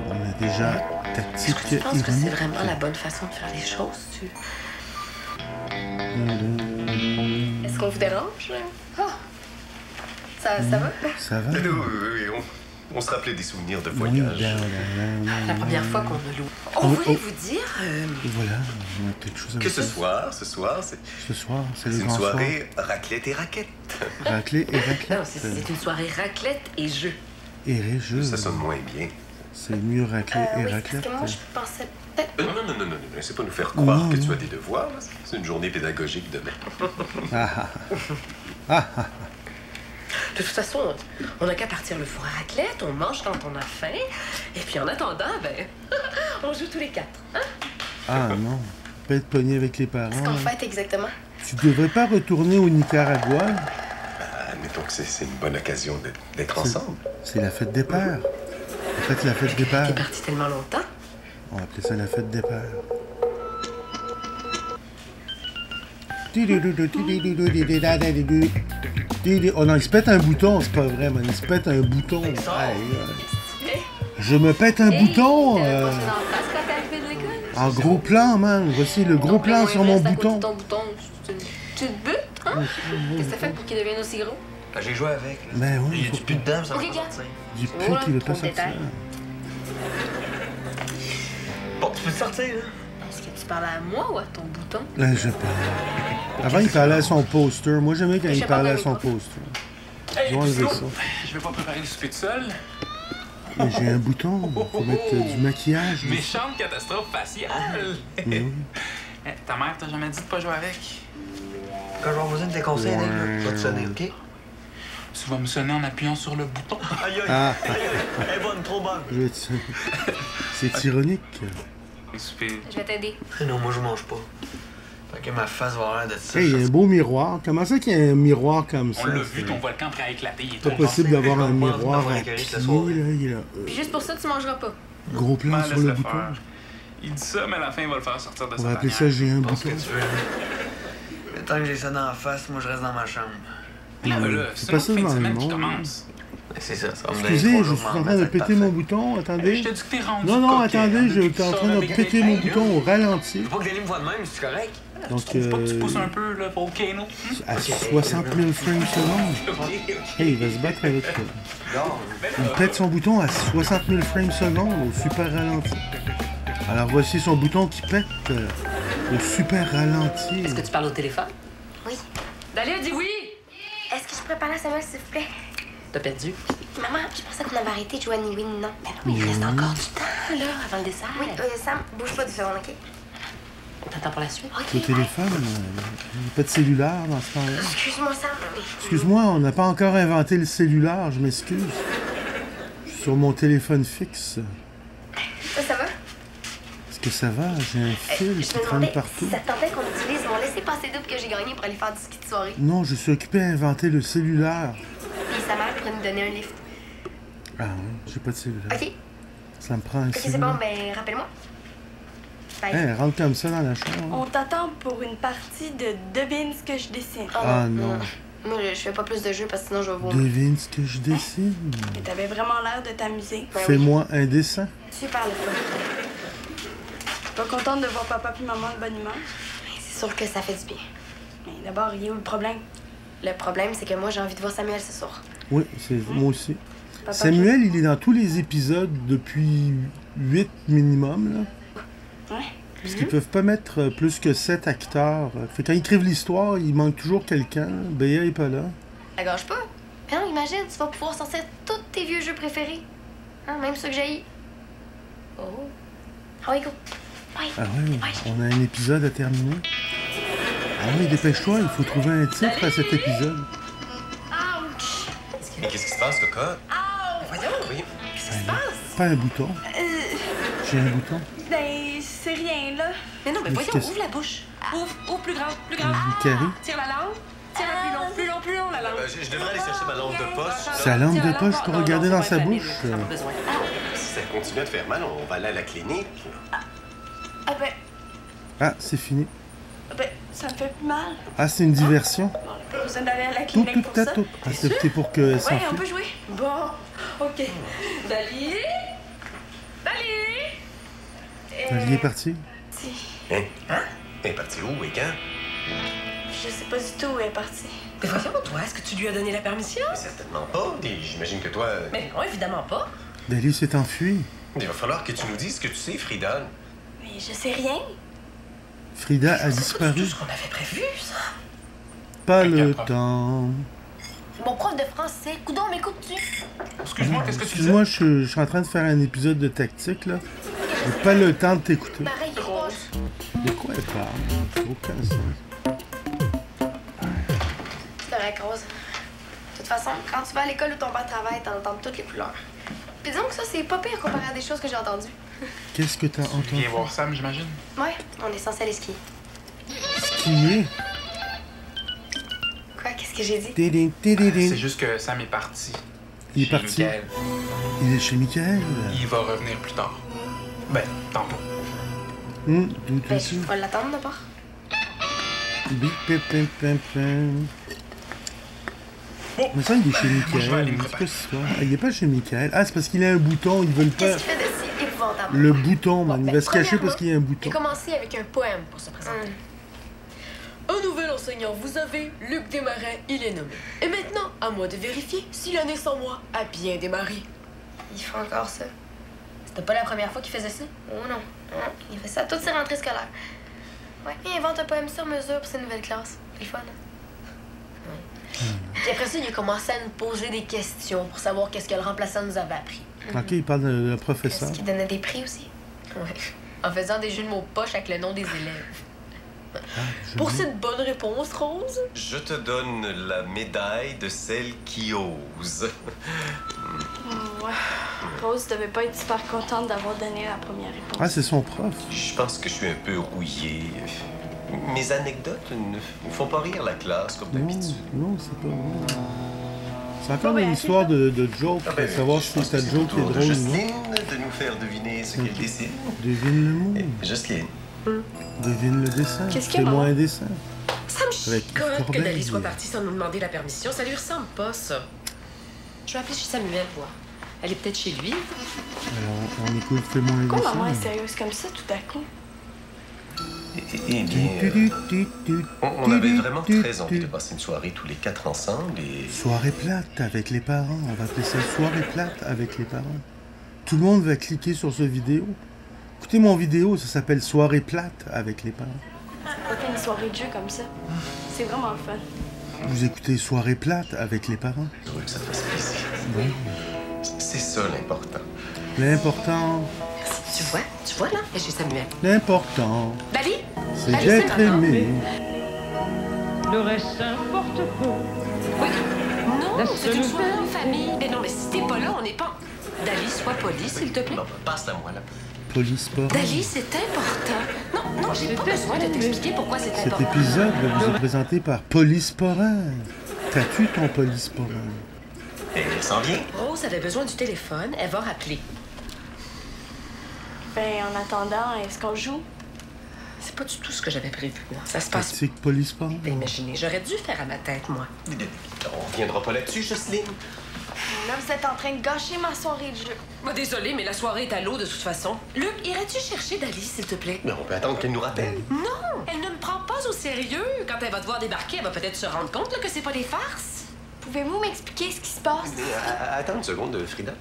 On a déjà tactique Je pense que c'est ironique. vraiment la bonne façon de faire les choses, tu... Est-ce qu'on vous dérange? Ah! Ça va? Ça va? On se rappelait des souvenirs de Oui, voyage. La première fois qu'on a loué. Oh, On voulait oh. vous dire... Voilà, on a quelque chose à Que vous ce dire. soir, Ce soir, c'est le c'est une grand soir. soirée raclette et raquette. Raclée et raclette. Non, c'est une soirée raclette et jeu. Et régeux. Ça sonne moins bien. C'est mieux raclée et Oui, raclette. parce que moi, je pensais peut-être... Non, c'est pas nous faire croire Non, que non. tu as des devoirs. Là. C'est une journée pédagogique demain. De toute façon, on n'a qu'à partir le four à raclette, on mange quand on a faim, et puis en attendant, ben, on joue tous les quatre, hein? Ah non, pas être pogné avec les parents. Qu'est-ce qu'on fait exactement? Tu devrais pas retourner au Nicaragua. Admettons que c'est une bonne occasion d'être ensemble. C'est la fête des pères. En fait, la fête des pères. T'es parti tellement longtemps. On va appeler ça la fête des pères. Oh non, il se pète un bouton, c'est pas vrai, man. Il se pète un bouton. Aïe, aïe. Je me pète un bouton. En gros plan, man. Voici le gros plan sur mon bouton. Ton bouton, tu te butes, hein? Qu'est-ce que ça fait pour qu'il devienne aussi gros? Ben, j'ai joué avec. Là. Ben oui, Il y a faut du plus dedans, ça va Ok, pas gars. sortir. Du pute, il veut pas trop de sortir. détails. Bon, tu peux sortir, là? Est-ce que tu parles à moi ou à ton bouton? Là, je parle. Avant, il parlait à son poster. Moi, j'aimais quand il parlait à son poster. Ils ont enlevé ça. Je vais pas préparer le souper tout seul. Mais j'ai un bouton. Faut mettre du maquillage. Méchante catastrophe faciale. Mais oui. Eh, ta mère t'a jamais dit de pas jouer avec? Quand je vais avoir besoin de tes conseils, Dave, là, je vais te sonner, OK? Tu vas me sonner en appuyant sur le bouton. Aïe, aïe! Ah, Elle est bonne, trop bonne! je vais te- c'est ironique. Le souper. Je vais t'aider. Non, moi, je mange pas. Fait que ma face va avoir l'air de ça. Hey, il y a un beau miroir. Comment ça qu'il y a un miroir comme ça? On l'a vu, ton volcan prêt à éclater. Il est C'est pas trop possible d'avoir un Je vais miroir avoir à un carré pied, ce soir. là. Il est là. Puis juste pour ça, tu mangeras pas. Gros plan Ben, sur laisse le le bouton. faire. Il dit ça, mais à la fin, il va le faire sortir de On sa va appeler tanière. ça j'ai un Pense ce bouton. que tu veux, là. Le temps que j'ai ça dans la face, moi, je reste dans ma chambre. Là, C'est c'est pas une ça autre fin de dans le semaine qui monde. commence. C'est ça, ça va me donner Excusez, 3 je jours suis pour en m'en train de remettre, péter parfait. mon bouton. Je Attendez. te dis que t'es rendu. Non, non, coquet, attendez, hein, je depuis suis en que tu train sors de avec péter des mon règles, bouton au ralenti. Faut pas que Denis me voit de même, c'est correct? Donc, Tu trouves pas que tu pousses un peu là, pour Kano? à 60 000 frames secondes. Hey, il va se battre avec... Il pète son bouton à 60 000 frames secondes au super ralenti. Alors voici son bouton qui pète au super ralenti. Est-ce que tu parles au téléphone? Oui. Dalia, dis oui! Est-ce que je pourrais parler à Samuel, s'il vous plaît? T'as perdu? Maman, je pensais qu'on avait arrêté de jouer à Ni oui ni non. Ben non, il reste encore du temps, là, avant le dessert. Oui, Sam, bouge pas du seconde, OK? T'attends pour la suite? Le téléphone, il n'y a pas de cellulaire dans ce temps-là. Excuse-moi, Sam. Excuse-moi, on n'a pas encore inventé le cellulaire, je m'excuse. Je suis sur mon téléphone fixe. Ça va? Est-ce Est-ce que ça va? J'ai un fil Je qui me traîne demandais partout. si ça te tentait qu'on utilise mon laissez-passer double que j'ai gagné pour aller faire du ski de soirée. Non, je suis occupé à inventer le cellulaire. Puis sa mère pourrait nous donner un lift. Ah oui, j'ai pas de cellulaire. OK. Ça me prend un OK, c'est cellulaire. bon, ben rappelle-moi. Bye. Hey, rentre comme ça dans la chambre. On t'attend pour une partie de devine ce que je dessine. Ah non. Moi, je fais pas plus de jeux parce que sinon je vais vomir. Devine ce que je dessine. Mais t'avais vraiment l'air de t'amuser. Ben oui. Fais-moi un dessin. Super le fun. Pas contente de voir papa puis maman de bonne humeur? C'est sûr que ça fait du bien. Mais d'abord, il est où le problème? Le problème, c'est que moi, j'ai envie de voir Samuel ce soir. Oui, c'est moi aussi. Papa, Samuel, il est dans tous les épisodes depuis 8 minimum, là. Ouais. Parce qu'ils peuvent pas mettre plus que 7 acteurs. Fait que quand ils écrivent l'histoire, il manque toujours quelqu'un. Béa est pas là. Ça gâche pas. Mais non, imagine, tu vas pouvoir sortir tous tes vieux jeux préférés. Hein, même ceux que j'ai. Oh. Ah oui, go. Ouais. Ah oui, on a un épisode à terminer. Ah oui, dépêche-toi, il faut trouver un titre à cet épisode. Ouch! Mais qu'est-ce qui se passe, Cocotte? Voyons, Oui. qu'est-ce qui se passe? Pas un bouton. J'ai un bouton. Ben, c'est rien, là. Mais non, mais Mais voyons, qu'est-ce- ouvre la bouche. Ouvre plus grand, plus grand. Un carré. Tire la langue. Tire-la plus long, plus long, la langue. Je devrais aller chercher ma lampe de poche. Sa lampe de poche pour regarder dans sa bouche. Si ça continue à te faire mal, on va aller à la clinique. Ah ben, Ah, c'est fini. ça me fait plus mal. Ah, c'est une diversion. On n'a pas besoin d'aller à la Tout, clinique tout, pour ça. tout. Ah, c'était pour qu'elle Ouais, on s'enfuit. peut jouer. Bon, OK. Dali? Dali? Il est parti. Hein? Elle est partie où et quand? Je sais pas du tout où elle est partie. Mais voyons, toi, est-ce que tu lui as donné la permission? Mais certainement pas. Et j'imagine que toi... Mais non, évidemment pas. Dali s'est enfui. Il va falloir que tu nous dises ce que tu sais, Frida. Mais je sais rien. Frida a C'est pas disparu. du tout ce qu'on avait prévu, ça. Pas le temps. Mon prof de français, coudon, m'écoutes-tu? Excuse-moi, qu'est-ce que tu dis? Excuse-moi, je suis en train de faire un épisode de tactique, là. J'ai pas le temps de t'écouter. Pareil, il est proche. De quoi elle parle? Aucun sens. C'est correct, Rose. De toute façon, quand tu vas à l'école où ton père travaille, t'en entends toutes les couleurs. Puis disons que ça, c'est pas pire comparé à des choses que j'ai entendues. Qu'est-ce que t'as entendu? Viens voir Sam, j'imagine. Ouais, on est censé aller skier. Skier? Quoi, qu'est-ce que j'ai dit? Tidin, tidin. C'est juste que Sam est parti. Il est Chez parti. Michael. Il est chez Michael. Il va revenir plus tard. Ben, tantôt. Tout Ben, ça. je vais l'attendre d'abord. Bip, pip, pip, pip, pip. Mais ça, il est chez Moi, je vais aller Michael. me C'est quoi cette histoire? Ah, il est pas chez Michael. Ah, c'est parce qu'il a un bouton. Ils veulent pas. Qu'est-ce qu'il fait de si épouvantable? Le bouton, man. Il ben, va se cacher premièrement, parce qu'il y a un bouton. J'ai commencé avec un poème pour se présenter. Un nouvel enseignant, vous avez, Luc Desmarais, il est nommé. Et maintenant, à moi de vérifier si l'année sans moi a bien démarré. Il fait encore ça. C'était pas la première fois qu'il faisait ça? Oh non. Non, il fait ça à toutes ses rentrées scolaires. Ouais, il invente un poème sur mesure pour ses nouvelles classes. C'est le fun. Puis après ça, il a commencé à nous poser des questions pour savoir qu'est-ce que le remplaçant nous avait appris. Ok, il parle de professeur. Est-ce qu'il donnait des prix aussi? Ouais. En faisant des jeux de mots poches avec le nom des élèves. Pour cette bonne réponse, Rose. Je te donne la médaille de celle qui ose. Ouais. Rose devait pas être super contente d'avoir donné la première réponse. Ah, c'est son prof. Je pense que je suis un peu rouillé. Mes anecdotes ne font pas rire la classe comme Non, d'habitude. non, c'est pas vrai. C'est encore une histoire de joke, Ah ben, savoir je si pense ta que c'est au joke est tour de drôle ou non. Jocelyne de nous faire deviner ce qu'elle dessine. Devine le mot. Jocelyne. Devine le dessin. Qu'est-ce qu'il y a, Fais-moi maman? un dessin. Ça me Avec chicote que Corbeil. Dali soit partie sans nous demander la permission. Ça lui ressemble pas, ça. Je vais appeler chez Samuel, voir. Elle est peut-être chez lui. Alors, on écoute Fais-moi un Pourquoi maman est dessin. sérieuse comme ça tout à coup? Eh bien, on avait vraiment très envie de passer une soirée tous les quatre ensemble et... Soirée plate avec les parents. On va appeler ça soirée plate avec les parents. Tout le monde va cliquer sur ce vidéo. Écoutez mon vidéo, ça s'appelle Soirée plate avec les parents. On fait une soirée de jeu comme ça. C'est vraiment le fun. Vous écoutez Soirée plate avec les parents. Heureux que ça te fasse plaisir. Bon. C'est ça l'important. L'important, Tu vois là, elle est chez Samuel. l'important, Dali? c'est Dali, d'être c'est maman. aimé. Le reste importe peu. Oui. Non, La c'est une seule soirée en famille. Mais non, mais si t'es pas là, on n'est pas... Dali, sois poli, s'il te plaît. Non, passe-la moi, là. Polysporin. Dali, c'est important. Non, j'ai pas besoin de t'expliquer pourquoi c'est Cet important. épisode vous est présenté par Polysporin. T'as-tu ton Polysporin? Elle s'en vient. Rose avait besoin du téléphone, elle va rappeler. Ben, en attendant, est-ce qu'on joue? C'est pas du tout ce que j'avais prévu. Non. Ça se passe. Pratique Polysporin. Ben, imaginez, j'aurais dû faire à ma tête, moi. On reviendra pas là-dessus, Jocelyne. Là, vous êtes en train de gâcher ma soirée de jeu. Bah, désolé, mais la soirée est à l'eau de toute façon. Luc, irais-tu chercher Dali, s'il te plaît? Mais on peut attendre qu'elle nous rappelle. Non! Elle ne me prend pas au sérieux. Quand elle va devoir débarquer, elle va peut-être se rendre compte là, que c'est pas des farces. Pouvez-vous m'expliquer ce qui se passe? Attends une seconde, Frida.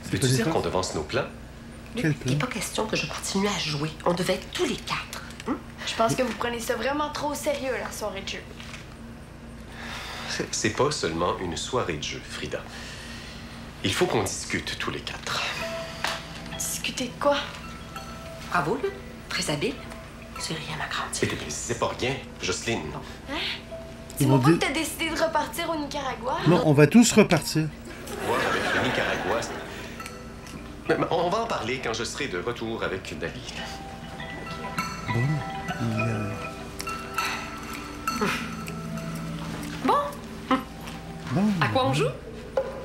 C'est Peux-tu pas dire des qu'on devance nos plans? Luc, il n'est pas question que je continue à jouer. On devait être tous les quatre. Je pense que vous prenez ça vraiment trop au sérieux, la soirée de jeu. C'est pas seulement une soirée de jeu, Frida. Il faut qu'on discute tous les quatre. Discuter de quoi? Bravo, Luc. Très habile. C'est rien, ma grande. C'est pas rien, Jocelyne. Hein? Ils Dis-moi vont pas dire- que t'as décidé de repartir au Nicaragua? Non, on va tous repartir. Voir avec le Nicaragua. Mais on va en parler quand je serai de retour avec Dali. Bon, Bon. À quoi on joue?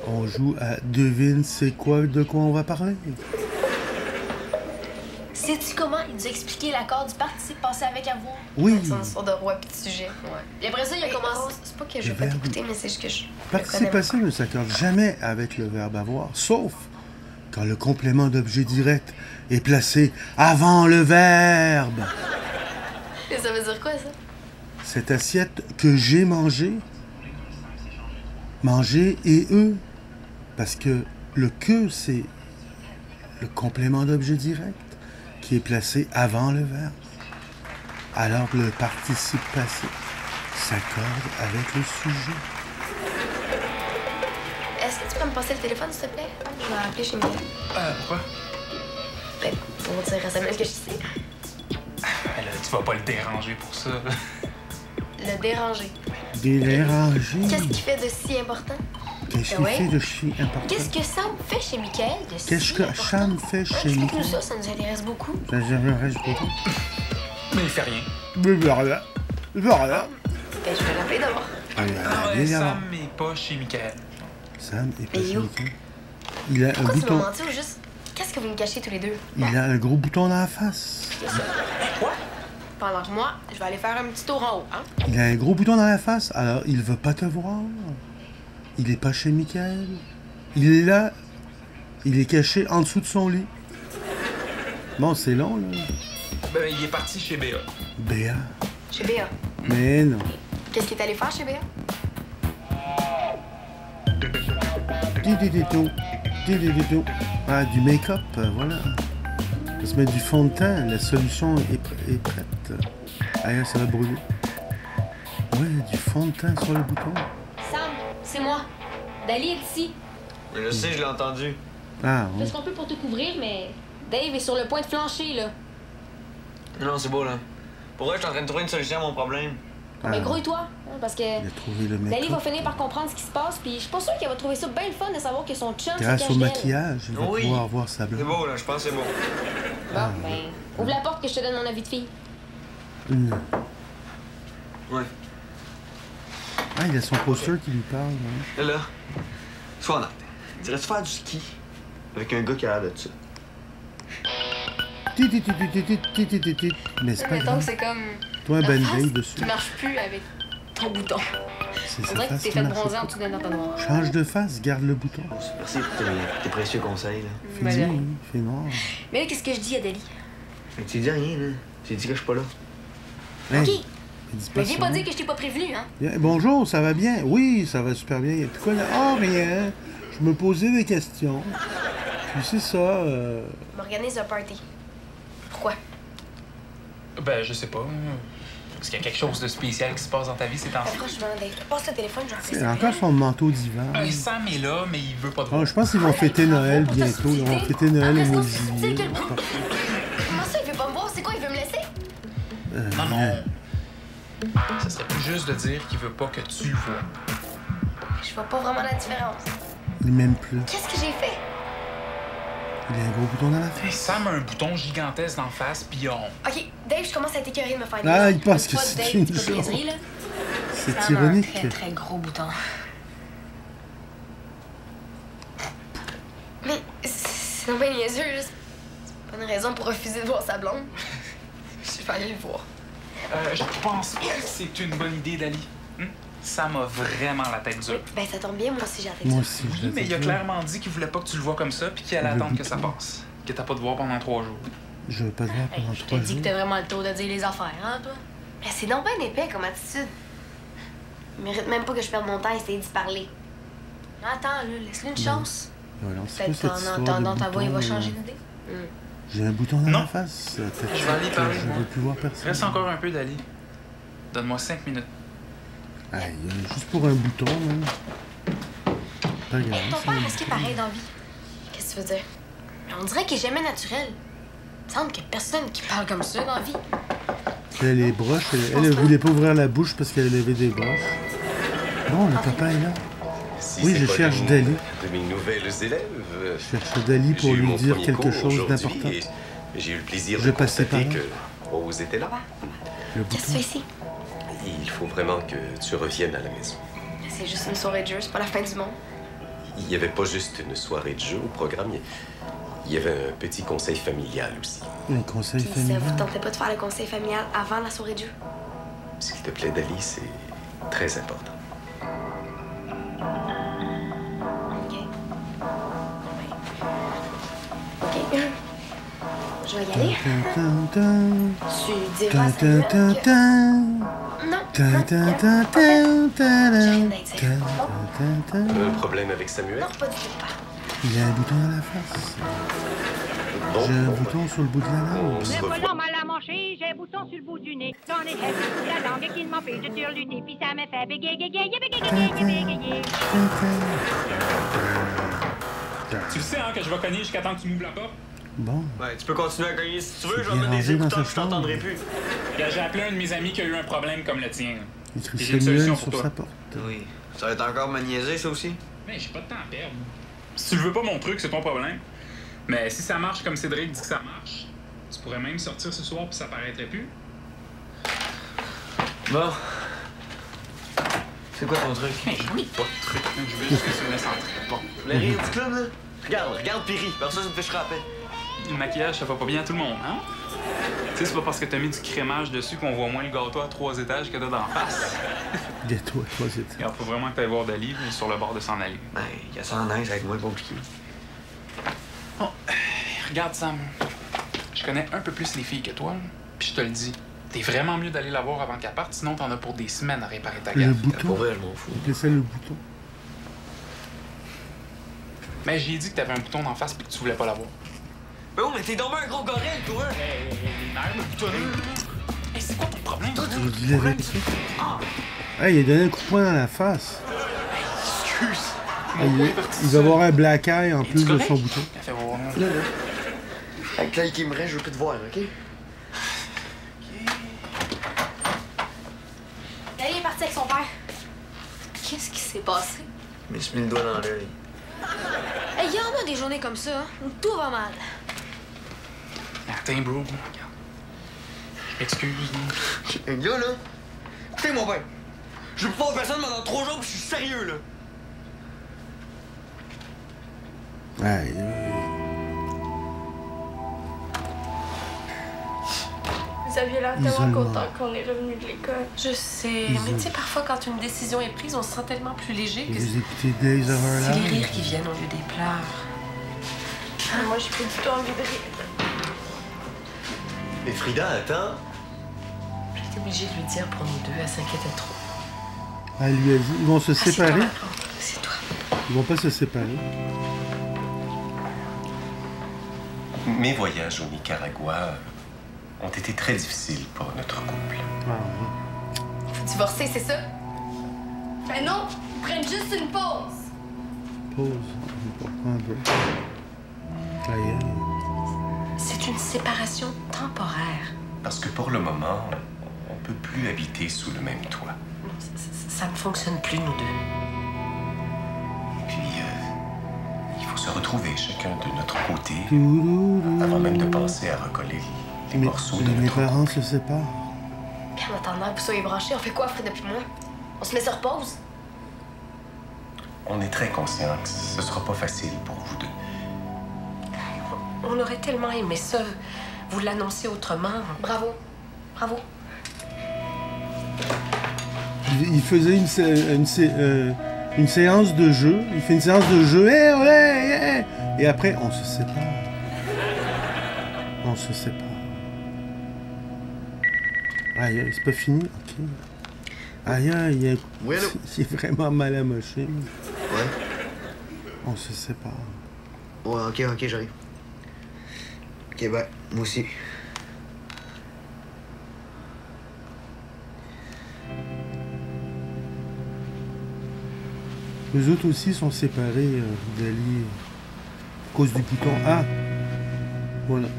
On joue à devine c'est quoi de quoi on va parler. Sais-tu comment il nous a expliqué l'accord du participe passé avec avoir? Oui. C'est une sorte de roi pis de sujet. Ouais. Et après ça, il a commencé. C'est pas que je veux pas t'écouter, mais c'est juste que je. Participe passé ne s'accorde jamais avec le verbe avoir, sauf quand le complément d'objet direct est placé avant le verbe. Et ça veut dire quoi, ça? Cette assiette que j'ai mangée, manger et eux, parce que le que, c'est le complément d'objet direct qui est placé avant le verbe. Alors le participe passé s'accorde avec le sujet. Est-ce que tu peux me passer le téléphone, s'il te plaît? Je vais appeler chez Mia. Pourquoi? Ben, pour dire à Samuel que je sais. Là, tu vas pas le déranger pour ça. Le déranger. Déranger. Qu'est-ce qu'il fait de si important? Qu'est-ce Ben qu'il fait de si important? Qu'est-ce que Sam fait chez Michael de si Qu'est-ce que important? Sam fait chez Explique-nous Michael? ça nous intéresse beaucoup. Ça reste beaucoup. Mais il fait rien. Mais voilà. Voilà. Ben, je vais l'appeler d'abord. Sam est pas chez Michael. Sam est pas Mais chez yo. Michael. Il a un Pourquoi tu bouton. m'as menti ou juste... Qu'est-ce que vous me cachez tous les deux? Il a un gros bouton dans la face. Quoi? Pendant que moi, je vais aller faire un petit tour en haut, hein? Il a un gros bouton dans la face, alors il veut pas te voir. Il est pas chez Michael. Il est là. Il est caché en dessous de son lit. Bon, c'est long, là. Ben, il est parti chez Béa. Béa. Chez Béa. Mais non. Qu'est-ce qu'il est allé faire chez Béa? Didididou. Didididou. Ah, du make-up, voilà. On va se mettre du fond de teint. La solution est prête. Ailleurs, ça va brûler. Ouais, du fond de teint sur le bouton. Sam, c'est moi. Dali est ici. Je sais, je l'ai entendu. Ah, Fais ce qu'on peut pour te couvrir, mais Dave est sur le point de flancher, là. Non, c'est beau, là. Pour vrai, je suis en train de trouver une solution à mon problème. Mais grouille-toi, hein, parce que Il a trouvé le Dali va make-up. finir par comprendre ce qui se passe, puis je suis pas sûre qu'elle va trouver ça bien le fun de savoir que son chum se Grâce cache au d'elle. maquillage, il va Oui. pouvoir voir sa C'est blonde. beau, là, je pense que c'est beau. Bon, ben, ouvre la porte que je te donne mon avis de fille. Non. Ouais. Ah, il a son poster qui lui parle. Hein. Là, sois honnête. Dirais-tu faire du ski avec un gars qui a l'air de ça? Tititititititititititi. Mais c'est pas Mettons que grave. c'est comme... Toi, un la band-aid face dessus. qui marche plus avec ton bouton. C'est On sa dirait que face tu t'es qui fait marche bronzer pas. en dessous d'un entonnoir. Change de face, garde le bouton. Merci pour tes précieux conseils, là. Fais Voilà. nuit, fait noir. Mais là, qu'est-ce que je dis à Dali? Mais tu dis rien, là. Tu dis que je suis pas là. Hey, OK. il dit Mais viens ça. pas dire que je t'ai pas prévenu, hein? Bien, bonjour, ça va bien? Oui, ça va super bien. Puis quoi là? Oh, rien. Je me posais des questions. Puis c'est ça. M'organise un party. Pourquoi? Ben, je sais pas. Parce qu'il y a quelque chose de spécial qui se passe dans ta vie ces temps-ci. Franchement, Dave, passe le téléphone, j'en C'est encore son manteau d'hiver. Sam est là, mais il veut pas te Oh, voir. je pense qu'ils vont fêter Noël bientôt. Ils vont fêter Noël au mois de juillet. Comment ça, il veut pas me voir? C'est quoi, il veut me laisser? Non. Ça serait plus juste de dire qu'il veut pas que tu le vois. Je vois pas vraiment la différence. Il m'aime plus. Qu'est-ce que j'ai fait? Il y a un gros bouton dans la Hey, face. Sam a un bouton gigantesque d'en face, pis on... Ok, Dave, je commence à être écœurée de me faire des Ah, niaiseries. il pense que Pas c'est Dave, une pas de joke. niaiseries, là. C'est Sam a ironique. un très très gros bouton. Mais c'est non bien niaiseux, là. C'est pas une raison pour refuser de voir sa blonde. Je vais aller le voir. Je pense pas que c'est une bonne idée, Dali. Sam a vraiment la tête dure. Ben, ça tombe bien, moi aussi, j'ai la tête Moi dure. aussi, je Oui, l'ai mais il a dit. clairement dit qu'il voulait pas que tu le vois comme ça, puis qu'il allait Le attendre que ça bouton. passe. Que t'as pas de voir pendant 3 jours. Je veux pas te voir pendant Je 3 te dis jours. que t'as vraiment le tour de dire les affaires, hein, toi? Mais c'est donc bien épais comme attitude. Il mérite même pas que je perde mon temps à essayer d'y parler. Attends, là, laisse-lui une chance. Voilà, c'est quoi Peut-être cette qu'en histoire entendant de ta voix, il va bouton, changer d'idée. J'ai un bouton dans Non. la face. Peut-être Je vais aller que parler, je moi. veux plus voir personne. Reste encore un peu, Dali. Donne-moi 5 minutes. Aïe, juste pour un bouton, même. Pas grave, Hey, ton c'est père, un est-ce qu'il est bouton. pareil dans la vie? Qu'est-ce que tu veux dire? Mais on dirait qu'il est jamais naturel. Il me semble qu'il y a personne qui parle comme ça dans la vie. Elle a les broches. Elle voulait pas ouvrir la bouche parce qu'elle avait des broches. Bon, le papa est là. Si Oui, c'est je pas cherche l'une Dali. de mes nouvelles élèves. Je cherche Dali pour J'ai eu lui mon dire premier quelque cours chose aujourd'hui d'important. et j'ai eu le plaisir Je de passais constater par là. que Rose était là. Le Qu'est-ce que tu bouton. fais ici? Il faut vraiment que tu reviennes à la maison. C'est juste une soirée de jeu, c'est pas la fin du monde. Il n'y avait pas juste une soirée de jeu au programme, il y avait un petit conseil familial aussi. Un conseil Puis ça familial. vous tentait pas de faire le conseil familial avant la soirée de jeu? S'il te plaît, Dali, c'est très important. OK. OK. Je vais y aller. Tan, tan, Tu diras tan, tan, tan, que... tan. Non. Tan, tan, tan, tan, tan, tan, tan, tan. Un problème avec Samuel? Non, pas du tout. Il y a un bouton dans la face. J'ai un bouton sur le bout de la langue. Le volant mal à manger, j'ai un bouton sur le bout du nez. J'en ai fait sous la langue qui m'empêche de turluter, puis ça me fait bégayer, bégayer, bégayer, bégayer. Tu le sais, hein, que je vais cogner jusqu'à temps que tu m'ouvres la porte? Bon. Ouais, tu peux continuer à cogner si tu veux, je vais bien mettre des rangé dans écouteurs, sa je t'entendrai chambre. plus. J'ai appelé un de mes amis qui a eu un problème comme le tien. Il écrit J'ai une solution Samuel pour sur toi. sa porte. Oui. Ça va être encore me niaiser, ça aussi? Mais j'ai pas de temps à perdre. Si tu le veux pas mon truc, c'est ton problème. Mais si ça marche comme Cédric dit que ça marche, tu pourrais même sortir ce soir puis ça paraîtrait plus. Bon. C'est quoi ton truc? Mais j'en ai pas de truc. Je veux juste que tu me laisses entrer. Bon. Le rire du club, là? Regarde Piri, par ça me fait scraper. Le maquillage, ça va pas bien à tout le monde, hein? Tu sais, c'est pas parce que t'as mis du crémage dessus qu'on voit moins le gâteau à 3 étages que t'as d'en face. Gâteau à 3 étages. Regarde, faut vraiment que t'ailles voir Dali, mais sur le bord de s'en aller. Ben, il y a ça en neige, ça va être moins compliqué. Bon, regarde, Sam. Je connais un peu plus les filles que toi, là, puis je te le dis. T'es vraiment mieux d'aller la voir avant qu'elle parte, sinon t'en as pour des semaines à réparer ta Le gaffe. bouton. Pour vrai, je m'en fous. Il ça le bouton. Mais j'ai dit que t'avais un bouton d'en face puis que tu voulais pas l'avoir. Mais oh, mais t'es donc un gros gorille, toi! Les nerfs, le boutonneux. Hey, c'est quoi ton problème? Je dis la vérité. Hey, il a donné un coup de poing dans la face. Excuse. Hey, il va avoir un black eye en plus de correct? son bouton. Elle fait voir. Là. Avec l'œil qui me reste, je veux plus te voir, OK? Dali est parti avec son père. Qu'est-ce qui s'est passé? Je me suis mis le doigt dans l'œil. Il y en a des journées comme ça, hein, où tout va mal. Attends, bro. Regarde. Je m'excuse. Là, écoutez, mon père. Je veux pas voir personne pendant 3 jours, puis je suis sérieux, là. Aïe. Vous aviez l'air tellement Isolement. content qu'on est revenu de l'école. Je sais, mais tu sais, parfois, quand une décision est prise, on se sent tellement plus léger que Vous écoutez Days of Our c'est les Lives? rires qui viennent au lieu des pleurs. Moi, j'ai pas du tout envie de rire. Mais Frida, attends. J'étais obligée de lui dire pour nous deux, elle s'inquiétait trop. Elle lui a dit, ils vont se Assieds-toi, séparer. ma blonde, assieds-toi. Ils vont pas se séparer. Mes voyages au Nicaragua ont été très difficiles pour notre couple. Ah, Faut divorcer, c'est ça? Ben non, ils prennent juste une pause. pause. On va prendre un break. Aïe, aïe. C'est une séparation temporaire. Parce que pour le moment, on peut plus habiter sous le même toit. Ça ne fonctionne plus, nous deux. Et puis, il faut se retrouver chacun de notre côté avant même de penser à recoller les morceaux de Mes notre... parents se séparent. Puis en attendant que vous soyez branchés, on fait quoi, Fred, depuis moi? On se met sur pause? On est très conscient que ce sera pas facile pour vous deux. On aurait tellement aimé ça, vous l'annoncer autrement. Bravo. Bravo. Il faisait une séance de jeu. Il fait une séance de jeu. Et après, on se sépare. On se sépare. Aïe, c'est pas fini? Ok. Aïe, il est vraiment mal amoché. Ouais. On se sépare. Ouais, ok, j'arrive. Ok, ben, moi aussi. Les autres aussi sont séparés d'Ali à cause du bouton A. Voilà.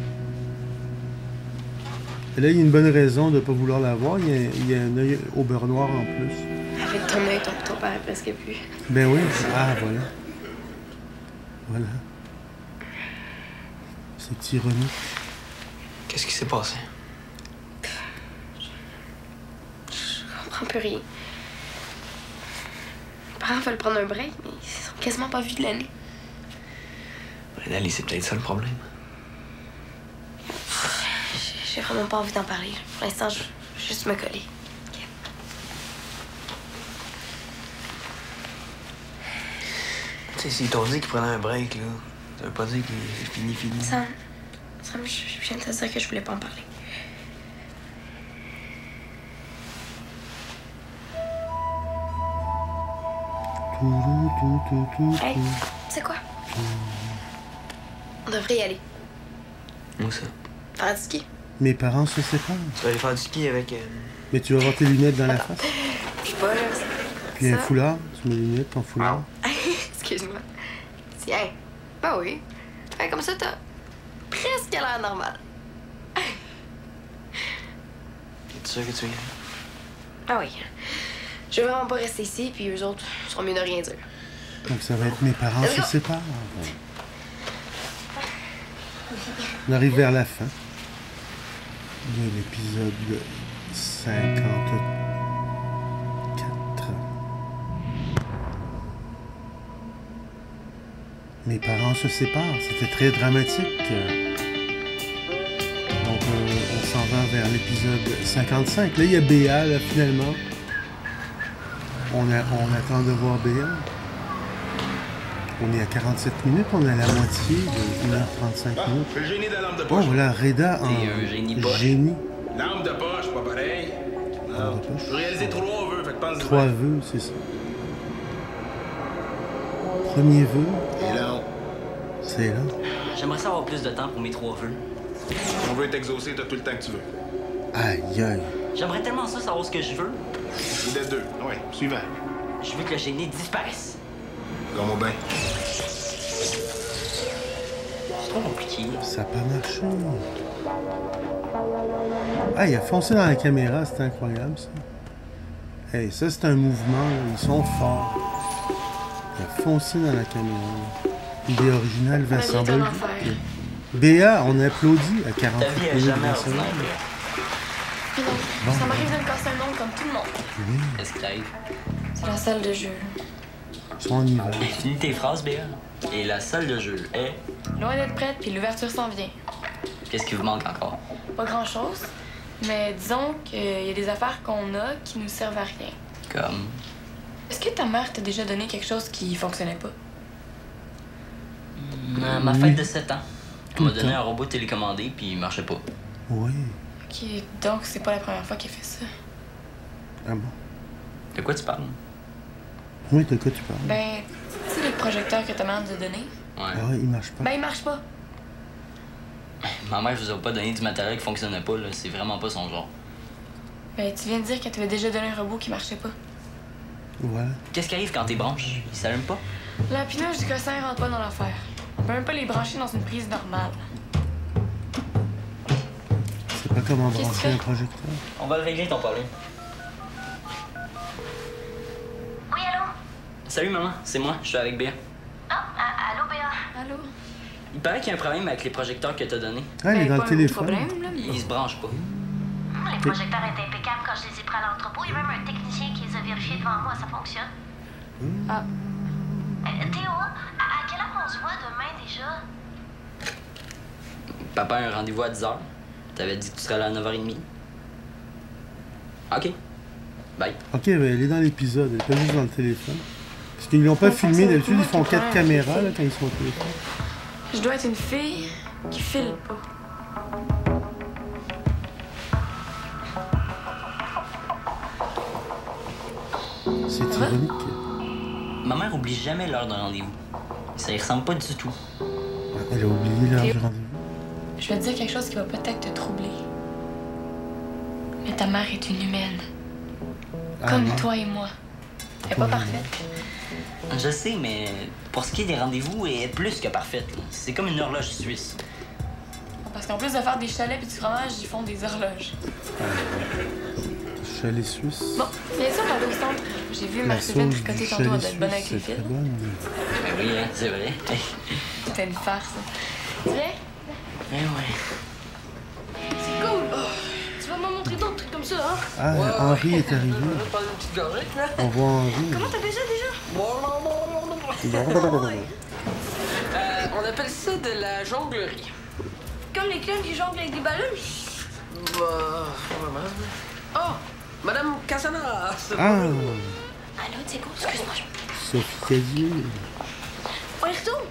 Et là, il y a une bonne raison de ne pas vouloir l'avoir. Il y a un œil au beurre noir en plus. Avec ton œil, ton couteau paraît presque plus. Ben oui. Ah, voilà. Voilà. C'est ironique. Qu'est-ce qui s'est passé? Je comprends plus rien. Mes parents veulent prendre un break, mais ils sont quasiment pas vus de l'année. Nathalie, c'est peut-être ça le problème. J'ai vraiment pas envie d'en parler. Pour l'instant, je vais juste me coller. Okay. Tu sais, s'ils t'ont dit qu'ils prenaient un break, là, ça veut pas dire qu'il est fini. Sam, je viens de te dire que je voulais pas en parler. Hey, tu sais quoi? On devrait y aller. Où ça? Faire du ski. Mes parents se séparent. Tu vas aller faire du ski avec... Mais tu vas avoir tes lunettes dans la face. Je sais pas, là. Puis un foulard. Tu mets les lunettes, ton foulard. Excuse-moi. Tiens. Ben oui. Ben, comme ça, t'as presque l'air normal. Es-tu sûr que tu viens? Ah oui. Je veux vraiment pas rester ici, puis eux autres seront mieux de rien dire. Donc ça va être mes parents se séparent. On arrive vers la fin de l'épisode 54. Mes parents se séparent. C'était très dramatique. Donc on s'en va vers l'épisode 55. Là, il y a Béa, là, finalement. On attend de voir Béa. On est à 47 minutes, on est à la moitié de 1h35 minutes. Le génie de la lampe de Oh, poche. voilà, Reda en génie. Lampe de poche, pas pareil. Non. Je peux réaliser 3 vœux, fait que pense 3 vœux, c'est ça. Premier vœu. Et là, c'est là. J'aimerais savoir plus de temps pour mes 3 vœux. on veut t'exaucer, t'as tout le temps que tu veux. Aïe, aïe. J'aimerais tellement ça savoir ce que je veux. Il y en a 2. Ouais, suivant. Je veux que le génie disparaisse. Comme au bain. C'est trop compliqué. Ça n'a pas marché. Ah, il a foncé dans la caméra, c'est incroyable, ça. Hey, ça, c'est un mouvement, là. Ils sont forts. Il a foncé dans la caméra. L'idée originale va sembler. Béa, on applaudit à 48 minutes de la semaine. Non, ça m'arrive de me casser un ongle comme tout le monde. Oui. Qu'est-ce qui t'arrive? C'est la salle de jeu. On y va. Finis tes phrases, Béa. Et la salle de jeu est... Loin d'être prête, puis l'ouverture s'en vient. Qu'est-ce qui vous manque encore? Pas grand-chose, mais disons qu'il y a des affaires qu'on a qui nous servent à rien. Comme? Est-ce que ta mère t'a déjà donné quelque chose qui fonctionnait pas? À ma fête de 7 ans. Elle m'a donné un robot télécommandé, puis il marchait pas. Oui. Ok, donc c'est pas la première fois qu'elle fait ça. Ah bon? De quoi tu parles? Oui, de quoi tu parles? Ben, tu sais le projecteur que ta mère nous a donné? Ouais. Ah ouais, il marche pas. Ben, il marche pas. Ma mère vous a pas donné du matériel qui fonctionnait pas, là. C'est vraiment pas son genre. Ben, tu viens de dire qu'elle t'avait déjà donné un robot qui marchait pas. Voilà. Qu'est-ce qui arrive quand t'es branches? Il s'allume pas? L'empilage du cossin rentre pas dans l'affaire. On peut même pas les brancher dans une prise normale. C'est pas comment Qu'est-ce que tu brancher fais? un projecteur. On va le régler, ton problème. Oui, allô? Salut, maman. C'est moi. Je suis avec Béa. Ah, allô, Béa. Allô? Il paraît qu'il y a un problème avec les projecteurs que t'as donnés. Ah, il est dans le téléphone. Ils se branchent pas. Les projecteurs étaient impeccables quand je les ai pris à l'entrepôt. Il y a même un technicien qui les a vérifiés devant moi. Ça fonctionne. Ah. Théo, à quelle heure on se voit demain déjà? Papa a un rendez-vous à 10h. T'avais dit que tu serais là à 9h30. OK. Bye. Ok, ben elle est dans l'épisode, elle est pas juste dans le téléphone. Parce qu'ils l'ont pas filmé, d'habitude ils font 4 caméras là, quand ils sont au téléphone. Je dois être une fille qui file pas. C'est ironique. Ma mère oublie jamais l'heure d'un rendez-vous. Ça y ressemble pas du tout. Elle a oublié l'heure du rendez-vous. Je vais te dire quelque chose qui va peut-être te troubler. Mais ta mère est une humaine. Comme toi et moi. Elle est pas parfaite. Je sais, mais pour ce qui est des rendez-vous, elle est plus que parfaite. C'est comme une horloge suisse. Parce qu'en plus de faire des chalets et du fromage, ils font des horloges. Chalet suisse. Bon, bien sûr, aller au centre. J'ai vu Marceline tricoter tantôt, elle doit être bonne avec les fils. Oui, hein, c'est vrai. C'était une farce. C'est vrai? Eh ouais. C'est cool. Tu vas me montrer d'autres trucs comme ça, hein? Ah, Henri est arrivé. On voit Henri. Comment t'appelles ça déjà? On appelle ça de la jonglerie. Comme les clowns qui jonglent avec des ballons? Vraiment. Oh! Madame Cassana! Ah! Allô, Diego, excuse-moi. Sophie Cadieux. On y retourne?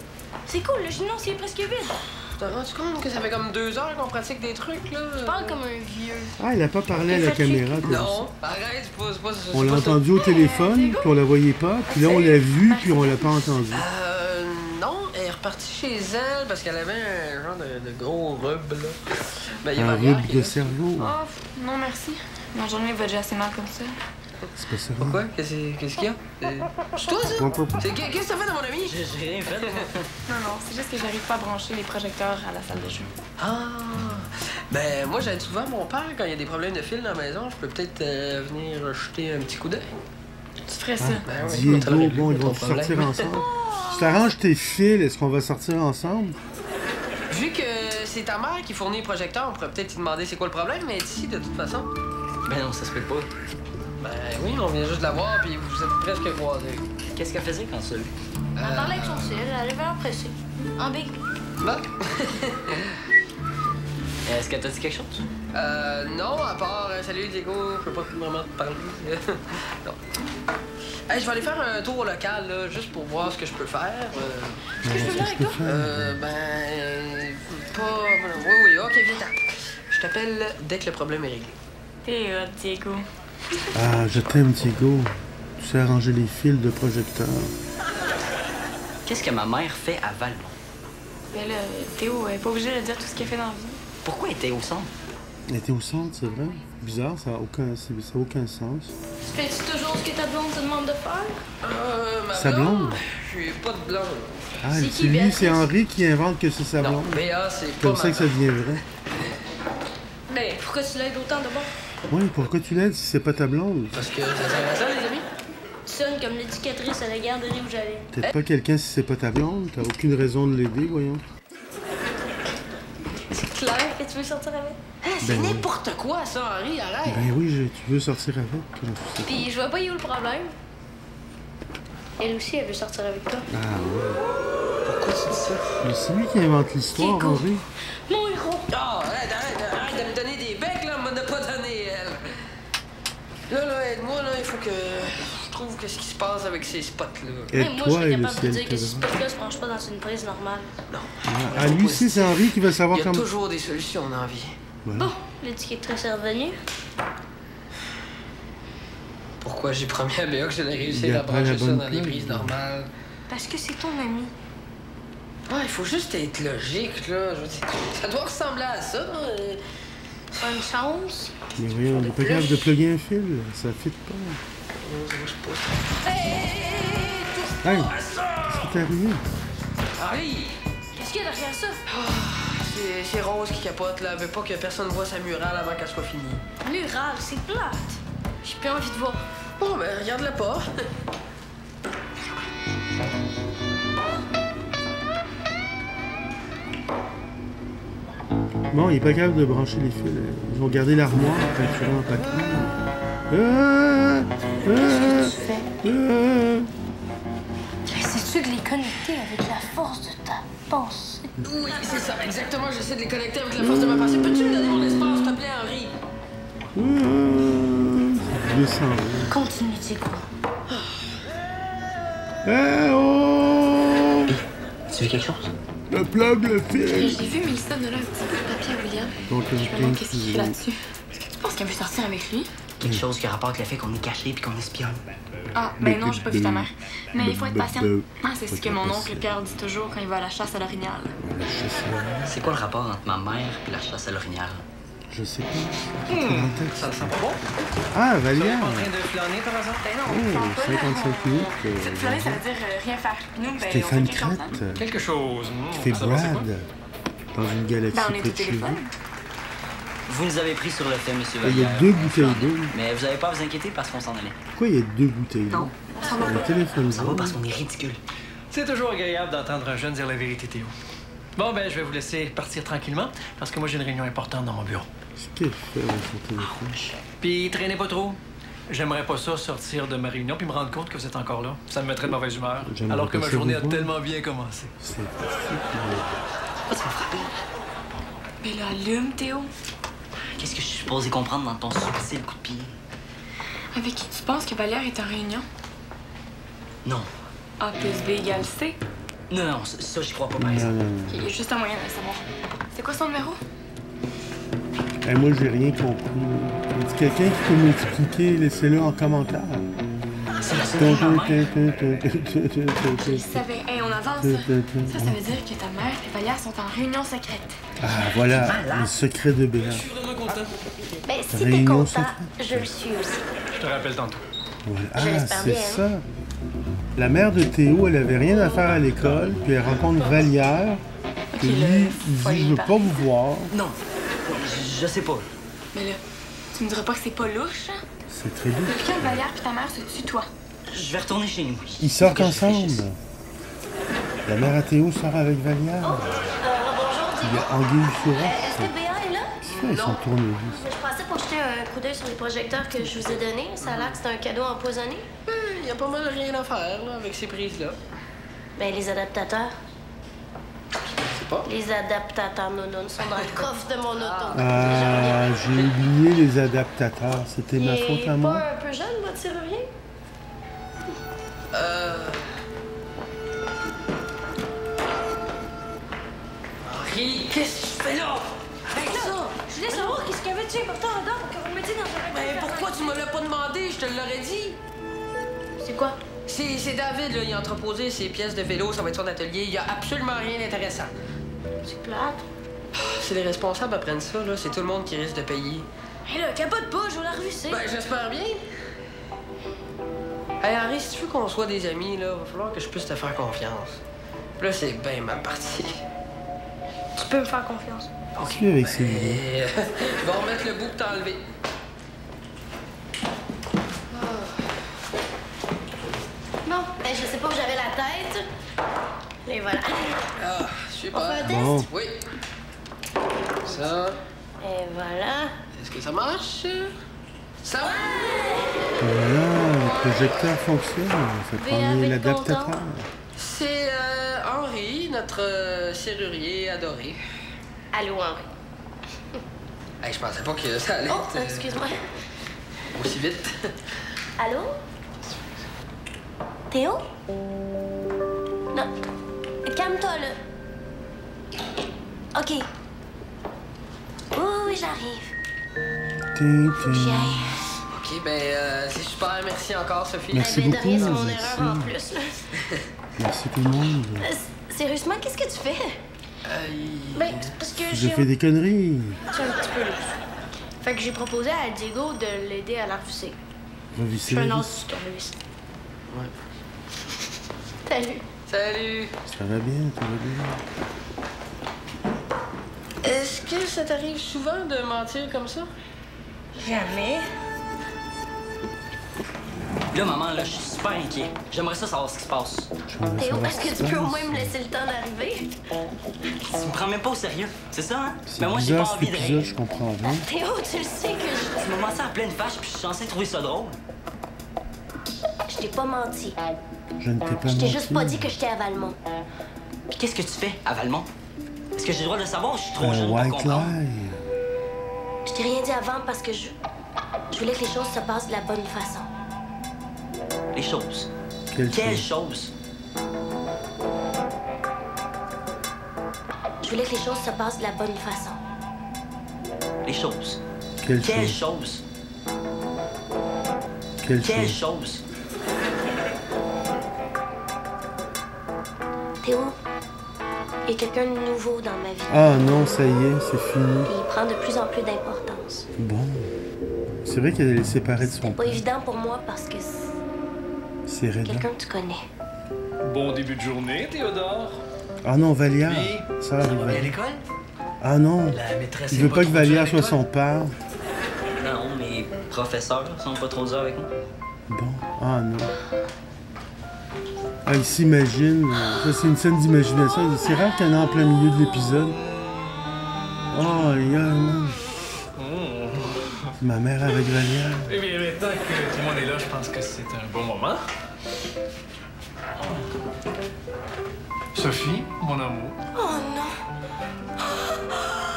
C'est cool, le gymnase il est presque vide. Tu t'es rendu compte que ça fait comme 2 heures qu'on pratique des trucs, là? Tu parles comme un vieux. Ah, il a pas parlé à la caméra. Non, arrête, c'est pas... On l'a entendu au téléphone, puis on la voyait pas, puis là on l'a vu, puis on l'a pas entendu. Non, elle est repartie chez elle parce qu'elle avait un genre de gros rub, là. Ben, il y a Un Maria rub qui de est là. cerveau. Oh, non, merci. Ma journée va déjà assez mal comme ça. C'est pas ça. Pourquoi? Qu'est-ce qu'il y a? C'est toi, ça? Qu'est-ce que t'as fait dans mon ami? J'ai rien fait. Non, c'est juste que j'arrive pas à brancher les projecteurs à la salle de jeu. Ah! Ben, moi, j'aide souvent mon père quand il y a des problèmes de fil dans la maison. Je peux peut-être venir jeter un petit coup d'œil. Tu ferais ça? Ben oui, Diego, bon, ils vont sortir ensemble. Je t'arrange tes fils, est-ce qu'on va sortir ensemble? Vu que c'est ta mère qui fournit les projecteurs, on pourrait peut-être lui demander c'est quoi le problème, mais ici, de toute façon. Ben non, ça se peut pas. Ben oui, on vient juste de la voir, puis vous êtes presque croisés. Qu'est-ce qu'elle faisait quand ça? Elle parlait avec son ciel, elle avait l'air pressée. En big. Bon. Est-ce qu'elle t'a dit quelque chose? Non, à part salut Diego, je peux pas vraiment te parler. Non. Hey, je vais aller faire un tour au local, là, juste pour voir ce que je peux faire. Est-ce que je peux venir avec toi? Pas. Oui, ok, viens-t'en. Je t'appelle dès que le problème est réglé. T'es hot, Diego. Ah, je t'aime, Diego. Tu sais arranger les fils de projecteur. Qu'est-ce que ma mère fait à Valmont? Mais là, Théo, elle est pas obligée de dire tout ce qu'elle fait dans la vie. Pourquoi elle était au centre? Elle était au centre, c'est vrai. Bizarre, ça n'a aucun sens. Fais-tu toujours ce que ta blonde te demande de faire? Ma Sa blonde? Je suis pas de blonde. Ah, c'est lui, c'est Henri qui invente que c'est sa blonde. Non, Béa, c'est pas comme ça que ça devient vrai. Ben, pourquoi tu l'aides autant d'abord? Oui, pourquoi tu l'aides si c'est pas ta blonde? Parce que ça sert à ça, les amis? Tu sonnes comme l'éducatrice à la garderie où j'allais. T'aides pas quelqu'un si c'est pas ta blonde? T'as aucune raison de l'aider, voyons. C'est clair que tu veux sortir avec? C'est Ben oui. n'importe quoi, ça, Henri, arrête! Ben oui, tu veux sortir avec. Puis je vois pas où est le problème. Elle aussi, elle veut sortir avec toi. Ah ouais. Pourquoi tu dis ça? Mais c'est lui qui invente l'histoire, Diego. Henri. Mon héros! Ah, arrête de me donner des becs, là, elle m'en a pas donné, elle. Là, aide-moi, là, il faut que je trouve qu'est-ce qui se passe avec ces spots-là. Moi, je serais capable de dire que ce spot-là se branche pas dans une prise normale. Non. Ah, lui aussi, c'est Henri qui veut savoir Il y a comment... toujours des solutions dans la vie. Voilà. Bon, l'éducatrice est revenue. Pourquoi j'ai promis à Béa que j'allais Il réussir à apprend la brancher ça bonne dans des plug. prises normales? Parce que c'est ton ami. Ah, il faut juste être logique, là. Je veux dire, ça doit ressembler à ça. Bonne chance. Mais voyons, on n'est pas capable de plugger un fil. Ça fit pas. Hey, qu'est-ce qui t'est arrivé? Henri! Qu'est-ce qu'il y a derrière ça? C'est Rose qui capote, là. Elle veut pas que personne voit sa murale avant qu'elle soit finie. Murale, c'est plate. J'ai plus envie de voir. Bon, ben, regarde-la pas. Bon, il est pas capable de brancher les fils. Ils ont gardé l'armoire peinturée en papier. Qu'est-ce que tu fais? Essaies-tu de les connecter avec la force de ta pensée? Oui, c'est ça, exactement. J'essaie de les connecter avec la force de ma pensée. Peux-tu me donner mon espace, s'il te plaît, Henri? Je sens. Continue, tu sais quoi? Eh oh! Tu veux quelque chose? Le plug, le fil! J'ai vu Mélissa donner un petit bout de papier à William. Donc, je me demande qu'est-ce qu'il fait là-dessus. Est-ce que tu penses qu'elle veut sortir avec lui? Quelque chose qui a rapport avec le fait qu'on est caché puis qu'on espionne. Ah, ben non, j'ai pas vu ta mère. Mais il faut être patient. Ah, c'est ce que mon oncle Pierre dit toujours quand il va à la chasse à l'orignal. C'est quoi le rapport entre ma mère et la chasse à l'orignal? Je sais pas. Ça ne sent pas bon? Ah, Valia! Tu es en train de flâner par hasard? Ben non, Oh, 55 minutes. Flâner, ça veut dire rien faire. Nous, ben, Stéphane on fait quelque chose, hein? Crête. Quelque chose. Qui fait Brad. Dans une galaxie Ben, on est près au de chez vous. téléphone. Vous nous avez pris sur le fait, monsieur Il y a Vallière. 2 bouteilles d'eau. Mais vous n'avez pas à vous inquiéter parce qu'on s'en allait. Pourquoi il y a 2 bouteilles d'eau? Non, on s'en va Le pas. téléphone Ça va parce qu'on est ridicule. C'est toujours agréable d'entendre un jeune dire la vérité, Théo. Bon, ben, je vais vous laisser partir tranquillement parce que moi, j'ai une réunion importante dans mon bureau. Qu'est-ce qu'elle fait avec son téléphone? Puis, traînez pas trop. J'aimerais pas ça sortir de ma réunion puis me rendre compte que vous êtes encore là. Ça me mettrait de mauvaise humeur. J'aimerais Alors que pas ma ça journée a vous voir. tellement bien commencé. C'est Pourquoi tu m'as frappé? Mais là, allume, Théo. Qu'est-ce que je suis supposé comprendre dans ton subtil coup de pied? Avec qui tu penses que Valère est en réunion? Non. A plus B égale C. Non, non, ça, j'y crois pas, par exemple. Il y a juste un moyen de le savoir. C'est quoi son numéro? Moi, j'ai rien compris. Y a quelqu'un qui peut m'expliquer? Laissez-le en commentaire. Je le savais. Hey, on avance. Ça veut dire que ta mère et Valère sont en réunion secrète. Ah, voilà, le secret de Béa. Je suis vraiment content. Ben, si t'es Réunion content, secrète. je le suis aussi. Je te rappelle tantôt. Voilà. Je Ah, l'espère c'est bien, ça. La mère de Théo, elle avait rien à faire à l'école, puis elle rencontre Vallière, puis lui, il dit « Je veux pas vous voir Non, je sais pas. Mais là, tu me diras pas que c'est pas louche, hein? ». C'est très bien. Depuis quand Valère et ta mère se tutoient? Je vais retourner chez nous. Ils sortent ensemble. La mère à Théo sort avec Vallière. Bonjour, Il y a Anguille sur Est-ce que Béa est là? Ils sont tournés. Je passais pour jeter un coup d'œil sur les projecteurs que je vous ai donnés. Ça a l'air que c'est un cadeau empoisonné. Il y a pas mal de rien à faire là, avec ces prises-là. Ben, les adaptateurs. C'est pas. Les adaptateurs nounounes sont dans le coffre de mon auto. Ah, j'ai oublié les adaptateurs. C'était ma faute à moi. pas un peu jeune, votre serrurier? Henri, qu'est-ce que tu fais là? Arrête ça! Je voulais savoir qu'est-ce qu'il y avait de si important dedans pour que vous le mettiez dans un Ben pourquoi tu me l'as pas demandé? Je te l'aurais dit. C'est quoi? C'est David, là. Il a entreposé ses pièces de vélo, ça va être son atelier. Il y a absolument rien d'intéressant. C'est plate. Si les responsables apprennent ça, là, c'est tout le monde qui risque de payer. Hé là, capote pas, je vais la revisser. Ben, j'espère bien. Hey, Henri, si tu veux qu'on soit des amis, là, va falloir que je puisse te faire confiance. Puis là, c'est bien mal parti. Tu peux me faire confiance. Qu'est-ce qu'il y a avec ces vidéos? Je vais remettre le bout que t'as enlevé. Bon, ben je sais pas où j'avais la tête. Et voilà. Ah, super. On fait un test? Bon. Oui. Ça. Et voilà. Est-ce que ça marche? Ça va? Voilà, le projecteur fonctionne. Ça prend avec l'adaptateur. content. C'est Henri, notre serrurier adoré. Allô, Henri. Hey, je pensais pas que ça allait Oh, être, excuse-moi. aussi vite. Allô? Théo? Non. Calme-toi, là. OK. Oui, j'arrive. J'y aille. OK, ben, c'est super. Merci encore, Sophie. Merci Eh ben, de rien, beaucoup, c'est mon merci. erreur en plus. là. Merci tout le monde. Sérieusement, qu'est-ce que tu fais? Ben, c'est parce que J'ai fait des conneries. C'est un petit peu louche. Fait que j'ai proposé à Diego de l'aider à la revisser. Je Revisser suis la un vis. autre tournevis. Ouais. Salut. Salut. Ça va bien, ça va bien. Est-ce que ça t'arrive souvent de mentir comme ça? Jamais. Là, maman, là, je suis super inquiet. J'aimerais ça savoir ce qui se passe. Théo, est-ce que tu peux au moins me laisser le temps d'arriver? Tu me prends même pas au sérieux, c'est ça, hein? C'est Mais moi, j'ai pas bizarre cet envie de épisode, rire. je comprends rien. Théo, tu le sais que je... Tu m'as menti en pleine fâche, puis je suis censé trouver ça drôle. Je t'ai pas menti. Je ne t'ai pas Je menti. t'ai juste pas dit que j'étais à Valmont. Puis qu'est-ce que tu fais à Valmont? Est-ce que j'ai le droit de le savoir ou je suis trop jeune pour White comprendre? lie. Je t'ai rien dit avant parce que je voulais que les choses se passent de la bonne façon. Les choses. Quelle chose? Je voulais que les choses se passent de la bonne façon. Les choses. Quelle chose? Quelle chose? Théo, il y a quelqu'un de nouveau dans ma vie. Ah non, ça y est, c'est fini. Et il prend de plus en plus d'importance. Bon. C'est vrai qu'elle est séparée de son C'est pas père. évident pour moi parce que C'est Reda. quelqu'un que tu connais. Bon début de journée, Théodore. Ah non, Valia. Oui. Ça arrive. À l'école? Ah non. La maîtresse Il est veut pas pas que trop Valia dure avec soit toi? son père. Non, mes professeurs sont pas trop durs avec moi. Bon. Ah non. Ah, il s'imagine. Ça, c'est une scène d'imagination. C'est rare qu'il y en ait en plein milieu de l'épisode. Oh, les gars, non. Ma mère avec Valia. Eh bien, maintenant que tout le monde est là, je pense que c'est un bon moment. Sophie, mon amour. Oh non!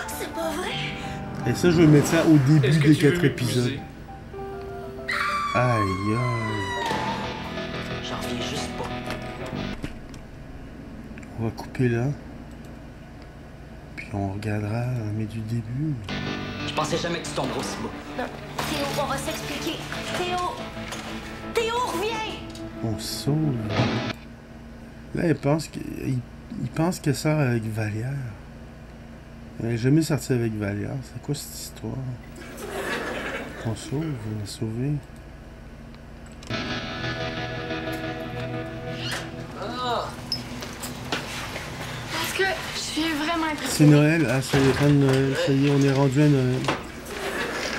C'est pas vrai! Et ça, je vais mettre ça au début Est-ce que des tu veux 4 épisodes. m'épouser? Aïe, aïe. J'en reviens juste pas. On va couper là. Puis on regardera, mais du début. Je pensais jamais que tu tomberais aussi bas. Non. Théo, on va s'expliquer. Théo! Théo, reviens! On se sauve. Là, il pense qu'elle sort avec Valère. Elle n'est jamais sortie avec Valère. C'est quoi cette histoire? On sauve, on a sauvé. Parce que je suis vraiment C'est impressionnée. Noël. Ah, ça y est, fin de Noël. Ça y est, on est rendu à Noël.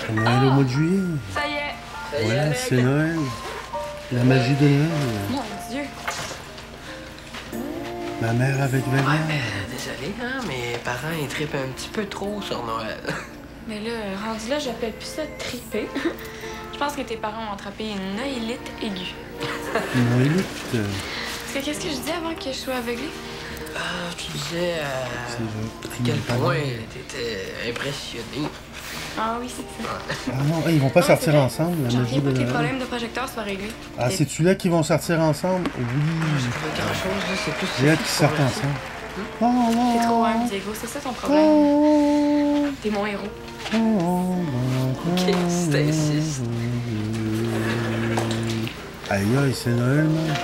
C'est Noël au mois de juillet. Ça y est. Voilà, c'est Noël. La magie de Noël. Mon Dieu. Ma mère avec Valère. Désolé, hein, mes parents, ils trippent un petit peu trop sur Noël. Mais là, rendu là, j'appelle plus ça triper. Je pense que tes parents ont attrapé une noélite aiguë. Noël. Parce que qu'est-ce que je dis avant que je sois aveuglée? Tu disais à quel point t'étais impressionné. Ah oui, c'est ça. Ah non, ils vont pas sortir ensemble, la J'en magie reviens de pas que les Noël. problèmes de projecteur soient réglés. Ah, c'est-tu là qu'ils vont sortir ensemble? Oui. Pas grand-chose, là, c'est plus... J'ai hâte qu'ils sortent ensemble. T'es trop humble, Diego, c'est ça ton problème. T'es mon héros. Ok, c'est insiste. Aïe aïe, c'est Noël, man.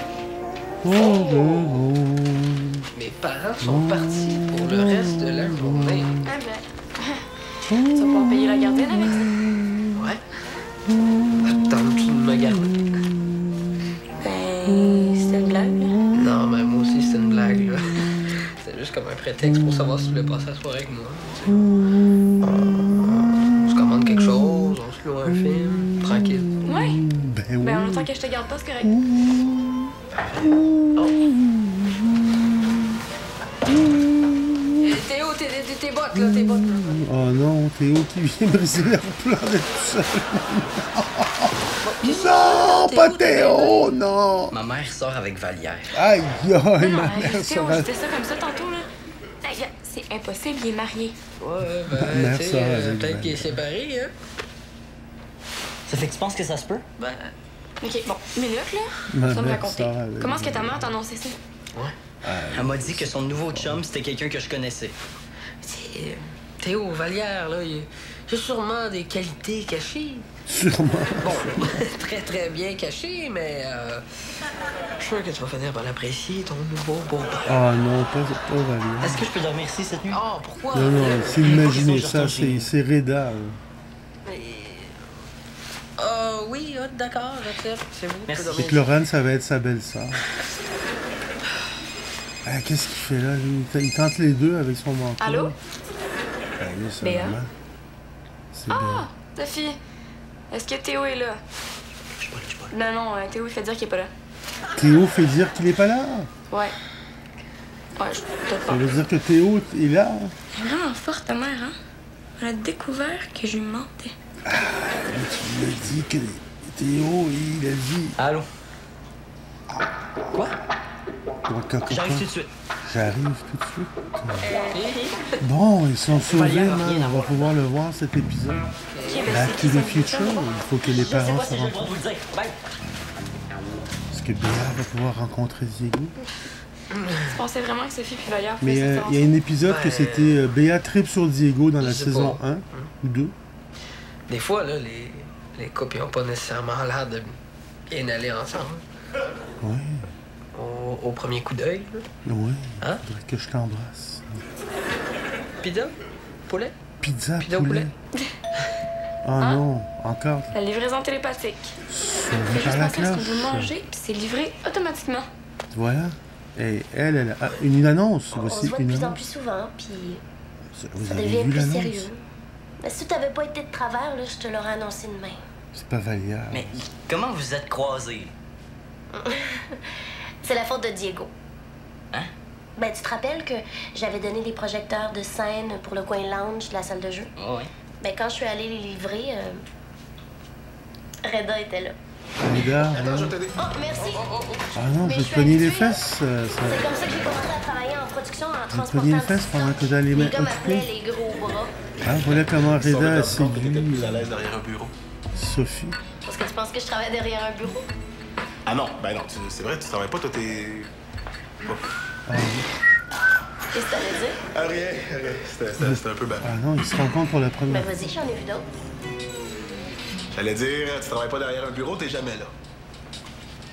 Mes parents sont partis pour le reste de la journée. Ah ben. Tu vas pouvoir payer la gardienne avec ça? Ouais. Attends-tu de me garder? Ben, c'était une blague, là. Non, mais moi aussi, c'était une blague, là. C'était juste comme un prétexte pour savoir si tu voulais passer la soirée avec moi. Tu sais. On se commande quelque chose, on se loue un film, tranquille. Ouais. Ben oui. Ben, en même temps que je te garde pas, c'est correct. Théo, tes bottes, là, tes bottes, là. Oh non, Théo qui vient briser leur plan d'être tout seul. Non, pas Théo, non. Ma mère sort avec Vallière. Aïe aïe, Non, ma hey, mère Théo, sera... je disais ça comme ça tantôt, là. Hey, c'est impossible, il est marié. Ouais, Ma ben, mère tu sort sais, avec peut-être Val. qu'il est séparé, hein. Ça fait que tu penses que ça se peut? Ben, Ok, bon, minute, là. Ma Tu vas me mère raconter. sort avec Comment est-ce que ta Val. mère t'a annoncé ça? Elle m'a dit que son nouveau chum, c'était quelqu'un que je connaissais. c'est... Théo Vallière, là, il a sûrement des qualités cachées. Sûrement. Bon, très très bien cachées, mais je suis sûr que tu vas finir par l'apprécier, ton nouveau beau-père. Ah non, pas Valérie. Est-ce que je peux dormir ici cette nuit? Ah, pourquoi? Non, non, c'est imaginer Sinon, je ça, retourne chez c'est Reda. là. Oui, d'accord, j'accepte. C'est vous. Merci. Et que Laurent, ça va être sa belle-sœur. Ah, qu'est-ce qu'il fait là, lui? Il tente les deux avec son manteau. Allô? Ah, lui, c'est Béa? vraiment... C'est Ah, Sophie, est-ce que Théo est là? Je Non, non, Théo, il fait dire qu'il est pas là. Théo fait dire qu'il est pas là. Ouais. Ouais, je peut-être pas. Ça veut dire que Théo est là. Elle est vraiment forte, ta mère, hein? Elle a découvert que je lui mentais. Ah, tu lui as dit que Théo, il a dit... Allô? Quoi? J'arrive tout de suite. J'arrive tout de suite. Bon, ils sont sauvés, man. On va pouvoir le voir, cet épisode. Back to the Future, il faut que les parents se rencontrent. Est-ce que Béa va pouvoir rencontrer Diego? Tu pensais vraiment que Sophie puis Valère Mais il y a un épisode que c'était Béa trip sur Diego dans la saison 1 ou 2. Des fois, là, les couples n'ont pas nécessairement l'air de bien aller ensemble. Ouais. Au premier coup d'œil. Ouais. Hein? Faudrait que je t'embrasse. Pizza? Poulet? Pizza au poulet? Oh non, encore. La livraison télépathique. Ça Fais va juste par la penser à ce qu'on cloche. veut manger, puis c'est livré automatiquement. Voilà. Et elle a une annonce. On Voici se voit de une plus en annonce. plus souvent, puis Vous ça avez devient vu plus l'annonce? sérieux. Mais si tu n'avais pas été de travers, là, je te l'aurais annoncé demain. C'est pas Valère. Mais comment vous êtes croisés? C'est la faute de Diego. Hein? Ben, tu te rappelles que j'avais donné des projecteurs de scène pour le coin lounge de la salle de jeu? Oh, oui. Ben, quand je suis allée les livrer, Reda était là. Reda, Attends, je vais t'aider. Oh, merci! Ah non, Mais je vais je te suis pogner les habituée, là. fesses. C'est comme ça que j'ai commencé à travailler en production, en Je vais te transportant pogner les le fesses stock. pendant que t'as les Les mains gars m'appelaient occupées. les gros bras. Ah, voilà comment Reda a Sans que t'étais séduit plus à l'aise derrière un bureau. Sophie. Parce que tu penses que je travaille derrière un bureau? Ah non, ben non, c'est vrai, tu travailles pas, toi, t'es... Ah, oui. Qu'est-ce que t'allais dire? Ah, rien. C'était un peu bas. Ah non, ils se rencontrent pour la première Ben, fois. vas-y, j'en ai vu d'autres. J'allais dire, tu travailles pas derrière un bureau, t'es jamais là.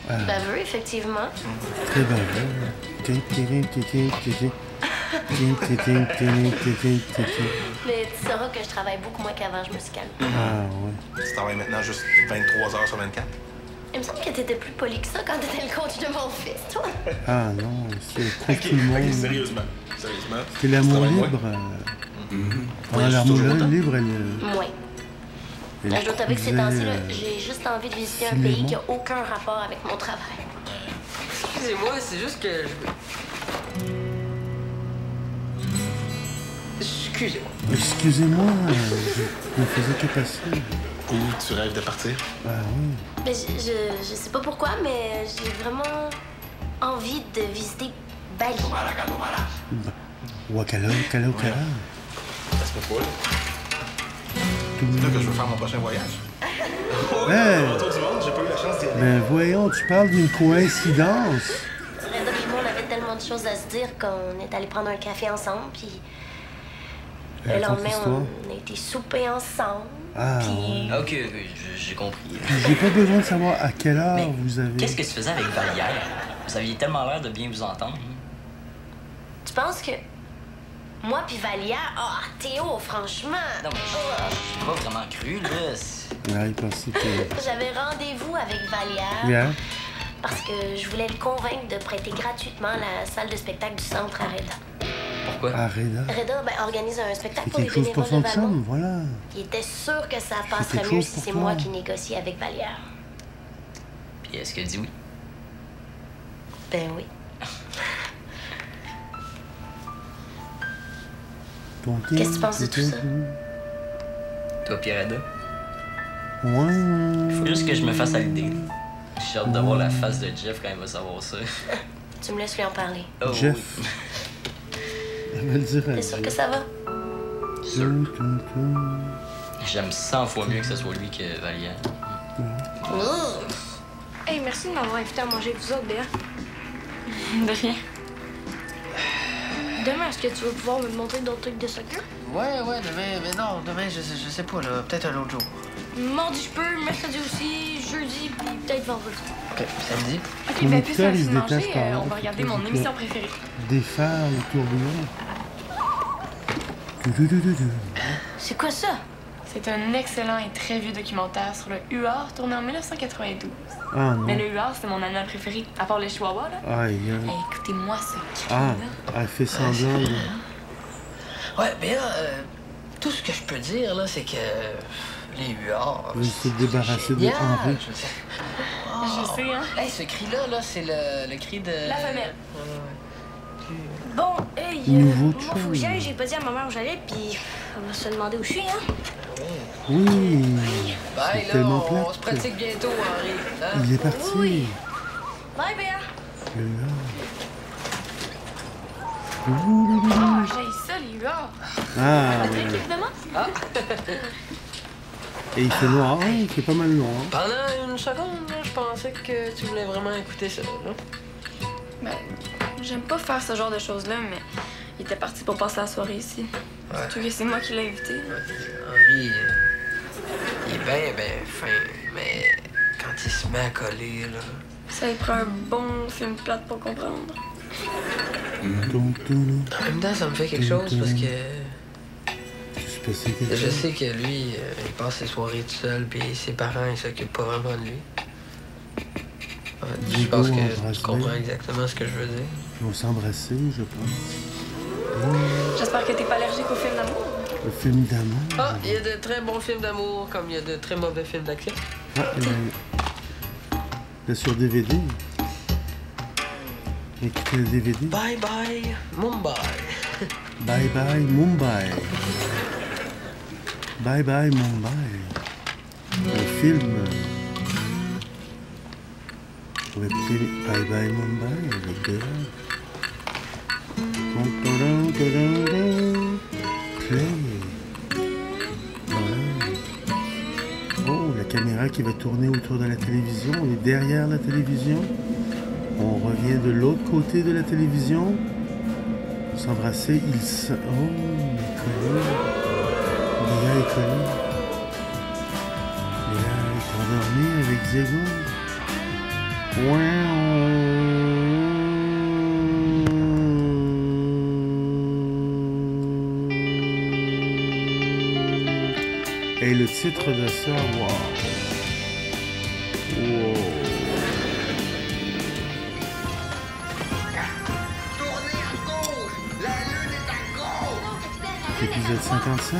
Ah, Baveux, effectivement. très baveux. Mais tu sauras que je travaille beaucoup moins qu'avant, je me suis calmée. Ah ouais. Tu travailles maintenant juste 23 heures sur 24. Il me semble que t'étais plus poli que ça quand t'étais le coach de mon fils, toi. Ah non, c'est trop tout le monde. Sérieusement. C'est l'amour Tu travailles libre. Pendant Oui, l'amour toujours autant. libre, elle... Moins. elle Je dois t'avouer que ces disait, temps-ci, là, j'ai juste envie de visiter un filément. pays qui n'a aucun rapport avec mon travail. Excusez-moi, c'est juste que... Excusez-moi. Excusez-moi, je me faisais que passer. Où tu rêves de partir? Ah oui. Mais je sais pas pourquoi, mais j'ai vraiment envie de visiter Bali. Wakala, Wakala, Wakala. Ça se peut pas, là. C'est là que je veux faire mon prochain voyage. Hey! Autour du monde, j'ai pas eu la chance d'y aller. Ben voyons, tu parles d'une coïncidence. Reda et moi, on avait tellement de choses à se dire qu'on est allé prendre un café ensemble, puis le Raconte lendemain, l'histoire. on a été souper ensemble. Ah, Puis- ouais. Ok, j'ai compris. Puis j'ai pas besoin de savoir à quelle heure vous avez... Qu'est-ce que tu faisais avec Vallière? Vous aviez tellement l'air de bien vous entendre. Tu penses que moi puis Vallière, Théo, franchement. Non, mais j'ai pas vraiment cru, là. Ouais, il pensait que... J'avais rendez-vous avec Vallière Bien. parce que je voulais le convaincre de prêter gratuitement la salle de spectacle du centre à Reda. Pourquoi? Ah, Reda. Reda organise un spectacle C'est pour les quelque chose pour bénévoles de son Valmont. chum, voilà. Il était sûr que ça quelque passerait mieux chose si pour c'est toi. moi qui négocie avec Vallière. Puis est-ce qu'elle dit oui? Ben oui. Qu'est-ce que tu penses de tout ça? Toi, Pierre-Ada? Ouais. Faut juste que je me fasse à l'idée. J'ai hâte d'avoir la face de Jeff quand il va savoir ça. Tu me laisses lui en parler. Oh, Jeff. oui. Elle va le dire à T'es sûr que ça va? J'aime 100 fois mieux que ce soit lui que Vallière. Hey, merci de m'avoir invité à manger avec vous autres, Béa. De rien. Demain, est-ce que tu vas pouvoir me montrer d'autres trucs de soccer? Ouais, demain, mais non, demain, je sais pas, là, peut-être un autre jour. Mardi, je peux, mercredi aussi, jeudi, puis peut-être vendredi. OK, samedi? Ok, Mon ben puis ça, auditeur, il se de manger, détache par là, on va regarder mon émission préférée. Défaire le tourbillon. C'est quoi ça? C'est un excellent et très vieux documentaire sur le huard tourné en 1992. Ah non. Mais le huard, c'est mon animal préféré, à part les chihuahuas, là. Aïe, Hey, aïe. écoutez-moi ce cri, Ah, là. elle fait semblant de... Ouais, bien, tout ce que je peux dire, là, c'est que les huards... Il s'est débarrassé de génial, Henri. je veux dire. Je sais, hein. Hey, ce cri-là, là, c'est le cri de... La femelle. Bon, hey, Nouveau moi, faut que j'aille. J'ai pas dit à ma mère où j'allais, puis on va se demander où je suis, hein. Oui. Bye, C'est là, tellement on plate. se pratique bientôt, Henri. Hein? Il est parti. Oui. Bye, Béa. Le Ah, j'ai ça, les gars. Ah, Patrick, ouais. évidemment. Ah. Et il fait noir, hein, il fait pas mal noir. Pendant une seconde, là, je pensais que tu voulais vraiment écouter ça, là. Ben, j'aime pas faire ce genre de choses-là, mais il était parti pour passer la soirée ici. Surtout que c'est moi qui l'ai invité. Henri, il est bien fin, mais quand il se met à coller, là... Ça lui prend un bon film plate pour comprendre. En même temps, ça me fait quelque chose parce que... Je sais que lui, il passe ses soirées tout seul, puis ses parents, ils s'occupent pas vraiment de lui. Je pense que tu comprends exactement ce que je veux dire. Ils vont s'embrasser, je pense. J'espère que t'es pas allergique au film d'amour. Le film d'amour. Ah, il y a de très bons films d'amour, comme il y a de très mauvais films d'action. Ah, là, sur DVD. Écoutez le DVD. Bye bye, Mumbai. Bye bye, Mumbai. Bye bye, Mumbai. Un film. On va écouter Bye bye, Mumbai avec Béa. Play. Voilà. Oh, la caméra qui va tourner autour de la télévision. On est derrière la télévision. On revient de l'autre côté de la télévision. S'embrasser, il se... Oh, il est collé. Léa est collée. Léa est endormie avec Diego. Et le titre de ça, wow. Wow. Épisode 55.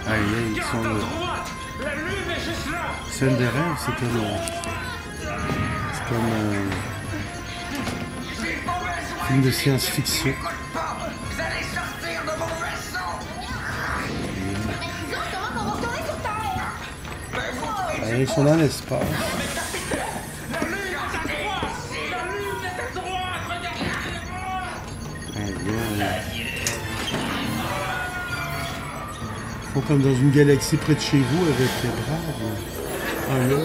Aïe, aïe, ils sont là. Scène de rêve, c'est comme un film de science-fiction. Aïe, ils sont dans l'espace. Faut comme dans une galaxie près de chez vous avec les bras. Ah là.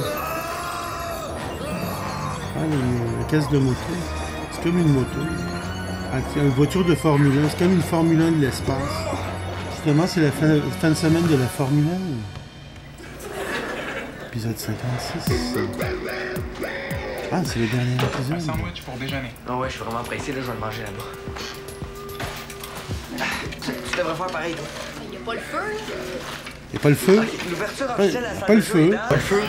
Ah, la caisse de moto. C'est comme une moto. Ah, une voiture de Formule 1. C'est comme une Formule 1 de l'espace. Justement, c'est la fin de semaine de la Formule 1. Épisode 56. Ah, c'est le dernier épisode. Un sandwich pour déjeuner. Ah ouais, je suis vraiment pressé, là, je vais le manger là-bas. Tu devrais faire pareil, toi. Il y a pas le feu, là. Il n'y a pas le feu? L'ouverture officielle à la salle pas le de jeu feu. est dans. Pas le feu.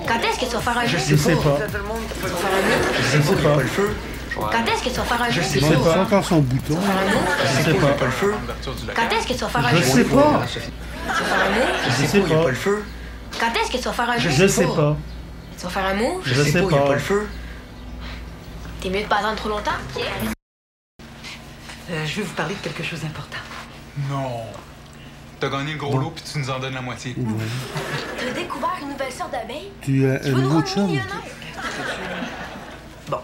Quand est-ce que tu vas faire un jeu? Je sais pas. Tout le monde peut faire un jeu. Je sais pas. Pas le feu. Quand est-ce que tu vas faire un jeu? Je sais pas. C'est encore son bouton. Je sais pas. Pas le feu. Quand est-ce que tu vas faire un Je jeu? sais pas. Tu vas faire un mot? Je sais pas. Pas le feu. Quand est-ce que tu vas faire un jeu? Je sais pas. Tu vas faire un mot? Je sais pas. Pas le feu. T'es mieux de pas attendre trop longtemps? Je vais vous parler de quelque chose d'important. Non. T'as gagné le gros lot puis tu nous en donnes la moitié. Ouais. T'as découvert une nouvelle sorte d'abeille? Tu as un nouveau chum. Bon.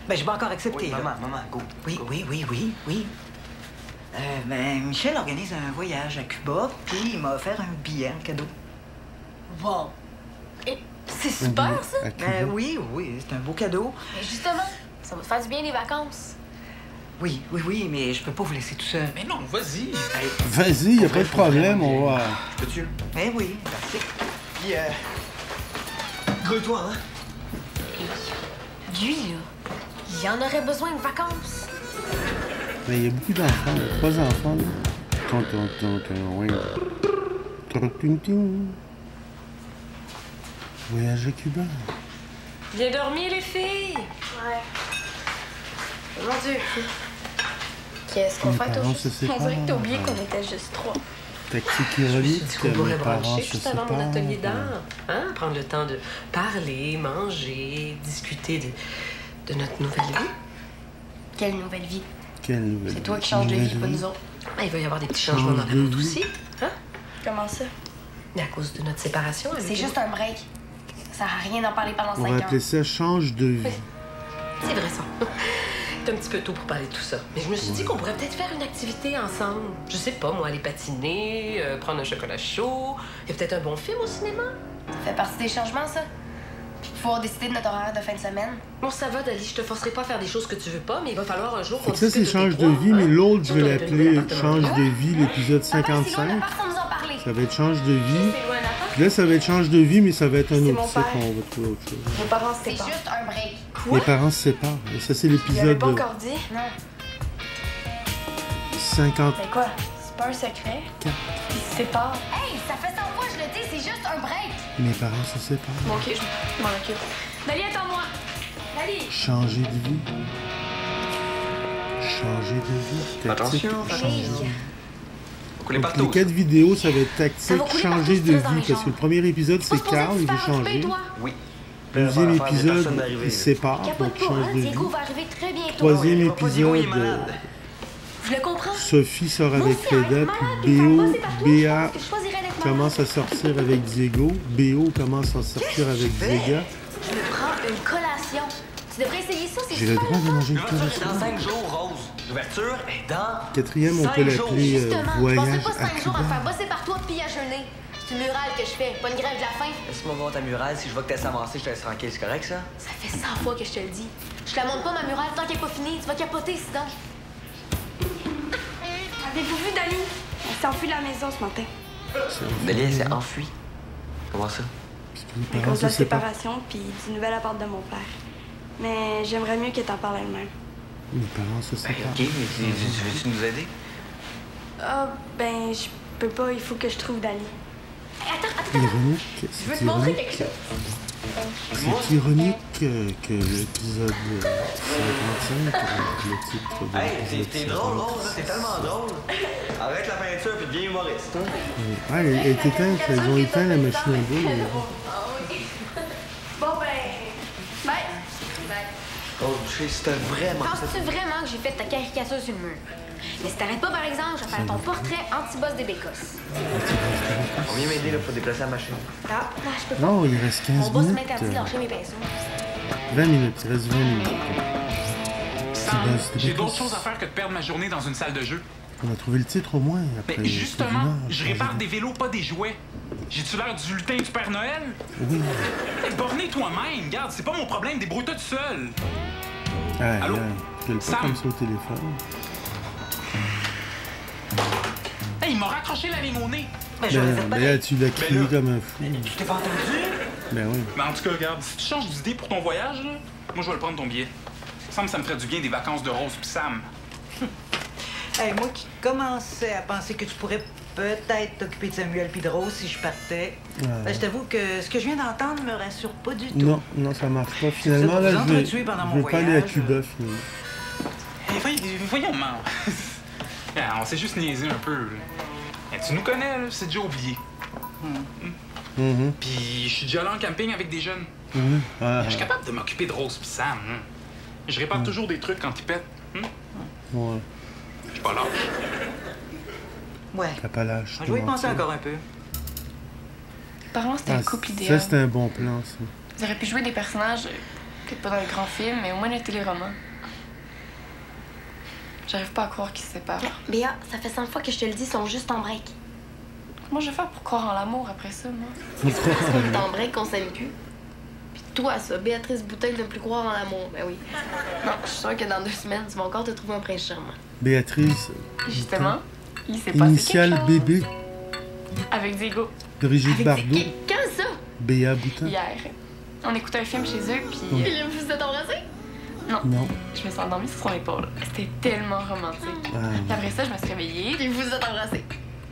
Ben, je vais encore accepter. Oui, là. maman, go. Oui. Ben, Michel organise un voyage à Cuba, puis il m'a offert un billet en cadeau. Wow. Et c'est super, ça? Ben oui, c'est un beau cadeau. Mais justement, ça va te faire du bien les vacances. Oui, mais je peux pas vous laisser tout seul. Mais non, vas-y. Vas-y, y a pas de problème, on va... Peux-tu? Ben oui, merci. Puis, grouille-toi, hein? Lui, là, il en aurait besoin de vacances. Mais il y a beaucoup d'enfants, il y a 3 enfants, là. Voyage à Cuba. Bien dormi, les filles? Ouais. Mon Dieu. Qu'est-ce qu'on Les fait parents au se juste? séparent. On dirait que t'as oublié qu'on était juste 3. Tactique ironique, Je me suis dit qu'on pourrait mes parents brancher se juste avant mon séparent. atelier d'art. Hein? Prendre le temps de parler, manger, discuter de notre nouvelle vie. Quelle nouvelle vie? Quelle nouvelle C'est toi qui changes de vie, pas nous autres. Ah, il va y avoir des petits changements dans la nôtre aussi. Hein? Comment ça? À cause de notre séparation. C'est juste un break. Ça sert à rien d'en parler pendant On 5 va ans. appeler ça change de vie. C'est vrai ça. C'est un petit peu tôt pour parler de tout ça. Mais je me suis dit qu'on pourrait peut-être faire une activité ensemble. Je sais pas, moi, aller patiner, prendre un chocolat chaud. Il y a peut-être un bon film au cinéma. Ça fait partie des changements, ça. Puis pouvoir décider de notre horaire de fin de semaine. Bon, ça va, Dali. Je te forcerai pas à faire des choses que tu veux pas, mais il va falloir un jour qu'on Fait que ça, c'est discute de change tes de droits, vie, mais hein? l'autre, je vais Surtout avec le nouvel l'appeler appartement. change de vie, l'épisode 55. Personne nous en parler. Ça va être change de vie. Puis là, ça va être change de vie, mais ça va être un autre titre. On va trouver autre chose. Vos parents se séparent. C'est juste un break. Les parents se séparent. Et ça, c'est Il avait l'épisode pas encore dit? Non. 50. C'est quoi? C'est pas un secret? Ils se séparent. Hey, ça fait 100 fois que je le dis, c'est juste un break. Mes parents se séparent. Bon, ok, je m'en occupe. Dali, attends-moi! Dali! Changer de vie. Changer de vie. Tactique, Attention, changer de vie. Coulez Donc, partout. les 4 vidéos, ça va être Ça va tactique, couler changer partout, de ça, dans vie. les Parce que le premier épisode, c'est Carl, il veut changer. Oui. Deuxième L'affaire des épisode, personnes d'arriver, il se sépare, donc Capote pas, change hein? de vie. Diego va arriver très bientôt. Troisième Diego, il est épisode, malade. Je le comprends. Sophie sort avec aussi, hein, Feda, malade, puis puis BO, ça me passe partout, BA je pense que je choisirais d'être commence à sortir avec Diego, BO commence à sortir avec Vega. Je me prends une collation. Tu devrais essayer ça, c'est J'ai le super droit de le fun. manger une L'ouverture est collation. dans 5 jours, Rose. L'ouverture est dans... Quatrième, on 5 peut jours. l'appeler Justement, je Voyage passais pas à 5 jours à me Cuba. faire bosser par toi puis à jeûner. C'est une murale que je fais, pas une grève de la faim. Laisse-moi voir ta murale. Si je vois que t'as avancé, je te laisse tranquille. C'est correct, ça? Ça fait 100 fois que je te le dis. Je te la montre pas, ma murale, tant qu'elle est pas finie. Tu vas capoter, sinon. Avez-vous vu Dali? Elle s'est enfuie de la maison ce matin. Delia, elle s'est enfuie. Comment ça? À cause de la séparation puis du nouvel appart de mon père. Mais j'aimerais mieux qu'elle t'en parle elle-même. Mes parents se séparent. OK, mais veux-tu nous aider? Ah, ben, je peux pas, il faut que je trouve Dali. Ironique, Je veux c'est te montrer ironique. quelque chose. C'est ironique que l'épisode 55, le titre de Hey, l'épisode t'es drôle, 50. Rose, là, t'es tellement drôle. Arrête la peinture puis deviens humoriste. Ah, elle est éteinte, ils ont éteint la machine à boules. Bon, ben, bye. Oh, c'était vraiment... Penses-tu vraiment que j'ai fait ta caricature sur le mur? Mais si t'arrêtes pas, par exemple, je vais faire ton portrait anti-boss des Bécosses. On vient m'aider, là, pour déplacer la machine. Ah, non, je peux pas. Non, il reste 15 Mon boss minutes. m'interdit de lâcher mes pinceaux. 20 minutes, il reste 20 minutes. Sam, C'est j'ai bien, d'autres c'est choses à faire que de perdre ma journée dans une salle de jeu. On a trouvé le titre au moins. Après Mais justement, plus d'une heure, je répare des vélos, pas des jouets. J'ai-tu l'air du lutin du Père Noël? Oui. Hey, borné toi-même, regarde, c'est pas mon problème, débrouille-toi tout seul. Ah, Allô? je le pas Sam? comme ça au téléphone. Hey, il m'a raccroché la ligne au nez. Mais là, tu l'as crié comme un fou. Tu t'es pas entendu? Ben oui. Mais en tout cas, regarde, si tu changes d'idée pour ton voyage, là, moi, je vais le prendre ton billet. Ça me ferait du bien des vacances de Rose pis Sam. Hey, moi qui commençais à penser que tu pourrais peut-être t'occuper de Samuel puis de Rose si je partais. Ah. Ben, je t'avoue que ce que je viens d'entendre me rassure pas du tout. Non, non, ça marche pas. Finalement, vous là, je entretuer pendant mon veux pas aller à voyage. Cuba, finalement. Hey, voyons, man. On s'est juste niaisé un peu. Hey, tu nous connais, là, c'est déjà oublié. Mhm. Puis je suis déjà allé en camping avec des jeunes. Mhm. Ah, Je suis capable de m'occuper de Rose pis Sam. Hein. Je répare toujours des trucs quand ils pètent. ouais. J'ai pas l'âge. Ouais. T'as pas l'âge. Je vais y penser encore un peu. Apparemment, c'était le couple Ça, idéal. c'était un bon plan, ça. Ils auraient pu jouer des personnages, peut-être pas dans le grand film, mais au moins dans le téléroman. J'arrive pas à croire qu'ils se séparent. Béa, ça fait 100 fois que je te le dis, ils sont juste en break. Comment je vais faire pour croire en l'amour après ça, moi? Parce qu'on est en break, qu'on s'aime plus. Puis toi, ça, Béatrice Bouteille, ne plus croire en l'amour. Ben oui. Non, je suis sûre que dans 2 semaines, tu vas encore te trouver un prince charmant. Béatrice. Justement, il s'est passé quelque Initial chose. bébé. Avec Diego. Brigitte Bardot. Quand ça? Béa Boutin. Hier. On écoutait un film chez eux, puis... Ouais. Puis vous êtes embrassés? Non. Non. Je me suis endormie sur son épaule. C'était tellement romantique. Ah. Puis après ça, je me suis réveillée. Puis vous êtes embrassés?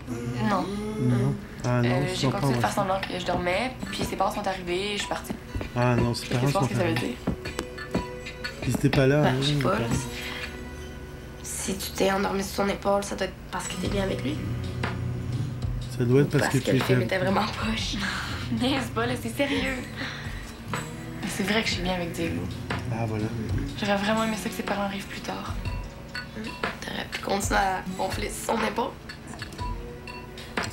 Non. Non. Ah non, ils J'ai sont pas continué de faire ensemble. semblant que je dormais, puis ses parents sont arrivés, je suis partie. Ah non, ses Qu'est-ce que parents tu penses sont que ça veut arrivés. dire? Ils étaient pas là. Ben, hein, je sais les pas. parents. Si tu t'es endormi sur son épaule, ça doit être parce que t'es bien avec lui. Ça doit être parce que que tu le film étais... était vraiment poche. N'est-ce pas, là, c'est sérieux. Mais c'est vrai que je suis bien avec Diego. Ah, voilà. J'aurais vraiment aimé ça que ses parents arrivent plus tard. T'aurais pu continuer à gonfler son épaule.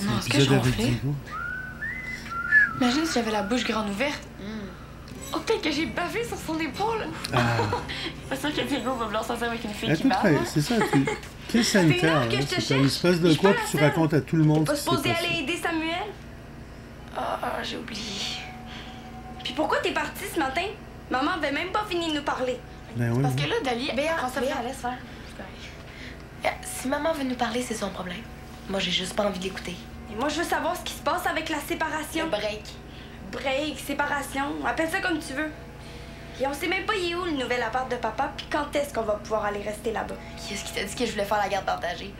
Non, est-ce que je ronflais? Imagine si j'avais la bouche grande ouverte. Oh, peut-être que j'ai bavé sur son épaule. Ah. Pas sûr que Diego va vouloir sortir avec une fille À qui peu bave. près, hein? c'est ça. Quel sanitaire, hein? C'est comme une espèce de quoi, puis tu racontes à tout le monde Pas ce qui s'est supposé passé. aller aider Samuel? Ah, j'ai oublié. Puis pourquoi t'es partie ce matin? Maman avait même pas fini de nous parler. Ben oui. Parce que là, Dali, prends ça, Béa, laisse faire. Si maman veut nous parler, c'est son problème. Moi, j'ai juste pas envie de l'écouter. Et moi, je veux savoir ce qui se passe avec la séparation. Le break. Break, séparation, appelle ça comme tu veux. Et on sait même pas il est où le nouvel appart de papa, puis quand est-ce qu'on va pouvoir aller rester là-bas. Qui est-ce qui t'a dit que je voulais faire la garde partagée?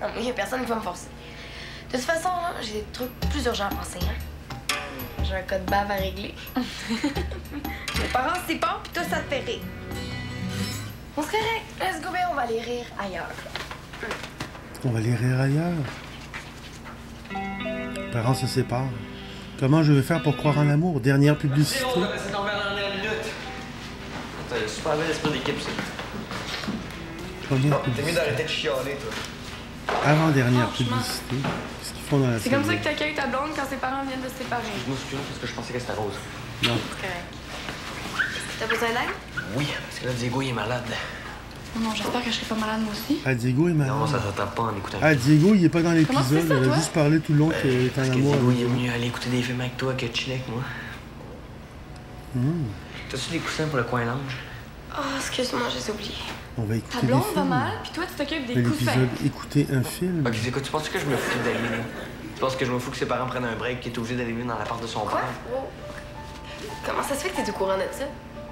Non, mais y a personne qui va me forcer. De toute façon, là, j'ai des trucs plus urgents à penser, hein. J'ai un code bave à régler. Mes parents se séparent, puis toi, ça te fait rire. On se correct. Let's go, bien, on va aller rire ailleurs. On va aller rire ailleurs. Les parents se séparent. Comment je vais faire pour croire en l'amour? Dernière publicité. C'est tombé à la dernière minute. T'as un super bel esprit d'équipe, ça. Première T'es mieux publicité. d'arrêter de chialer, toi. Avant-dernière publicité. Qu'est-ce qu'ils font dans la C'est comme ça série? que t'accueilles ta blonde quand ses parents viennent de se séparer. Excuse-moi, parce que je pensais que c'était rose. Non. T'as besoin d'aide? Oui, parce que là, Diego, il est malade. Non, j'espère que je serai pas malade moi aussi. Ah, Diego est malade. Non, ça te tape pas en écoutant. Ah, Diego, il est pas dans Comment tu l'épisode. fais ça, Elle a toi? juste parlé tout le long qu'il est en Parce que amour. Diego, avec il est toi. venu aller écouter des films avec toi que de chiller avec moi. T'as-tu des coussins pour le coin linge? Oh, excuse-moi, j'ai oublié. On va Ta écouter des blonde va films. mal, puis toi, tu t'occupes De des coussins. l'épisode Écouter un film. Ok, c'est quoi, tu penses que je me fous d'aller, là? Tu penses que je me fous que ses parents prennent un break, qu'il est obligé d'aller vivre dans l'appart de son Quoi? père? Oh. Comment ça se fait que t'es au courant de ça?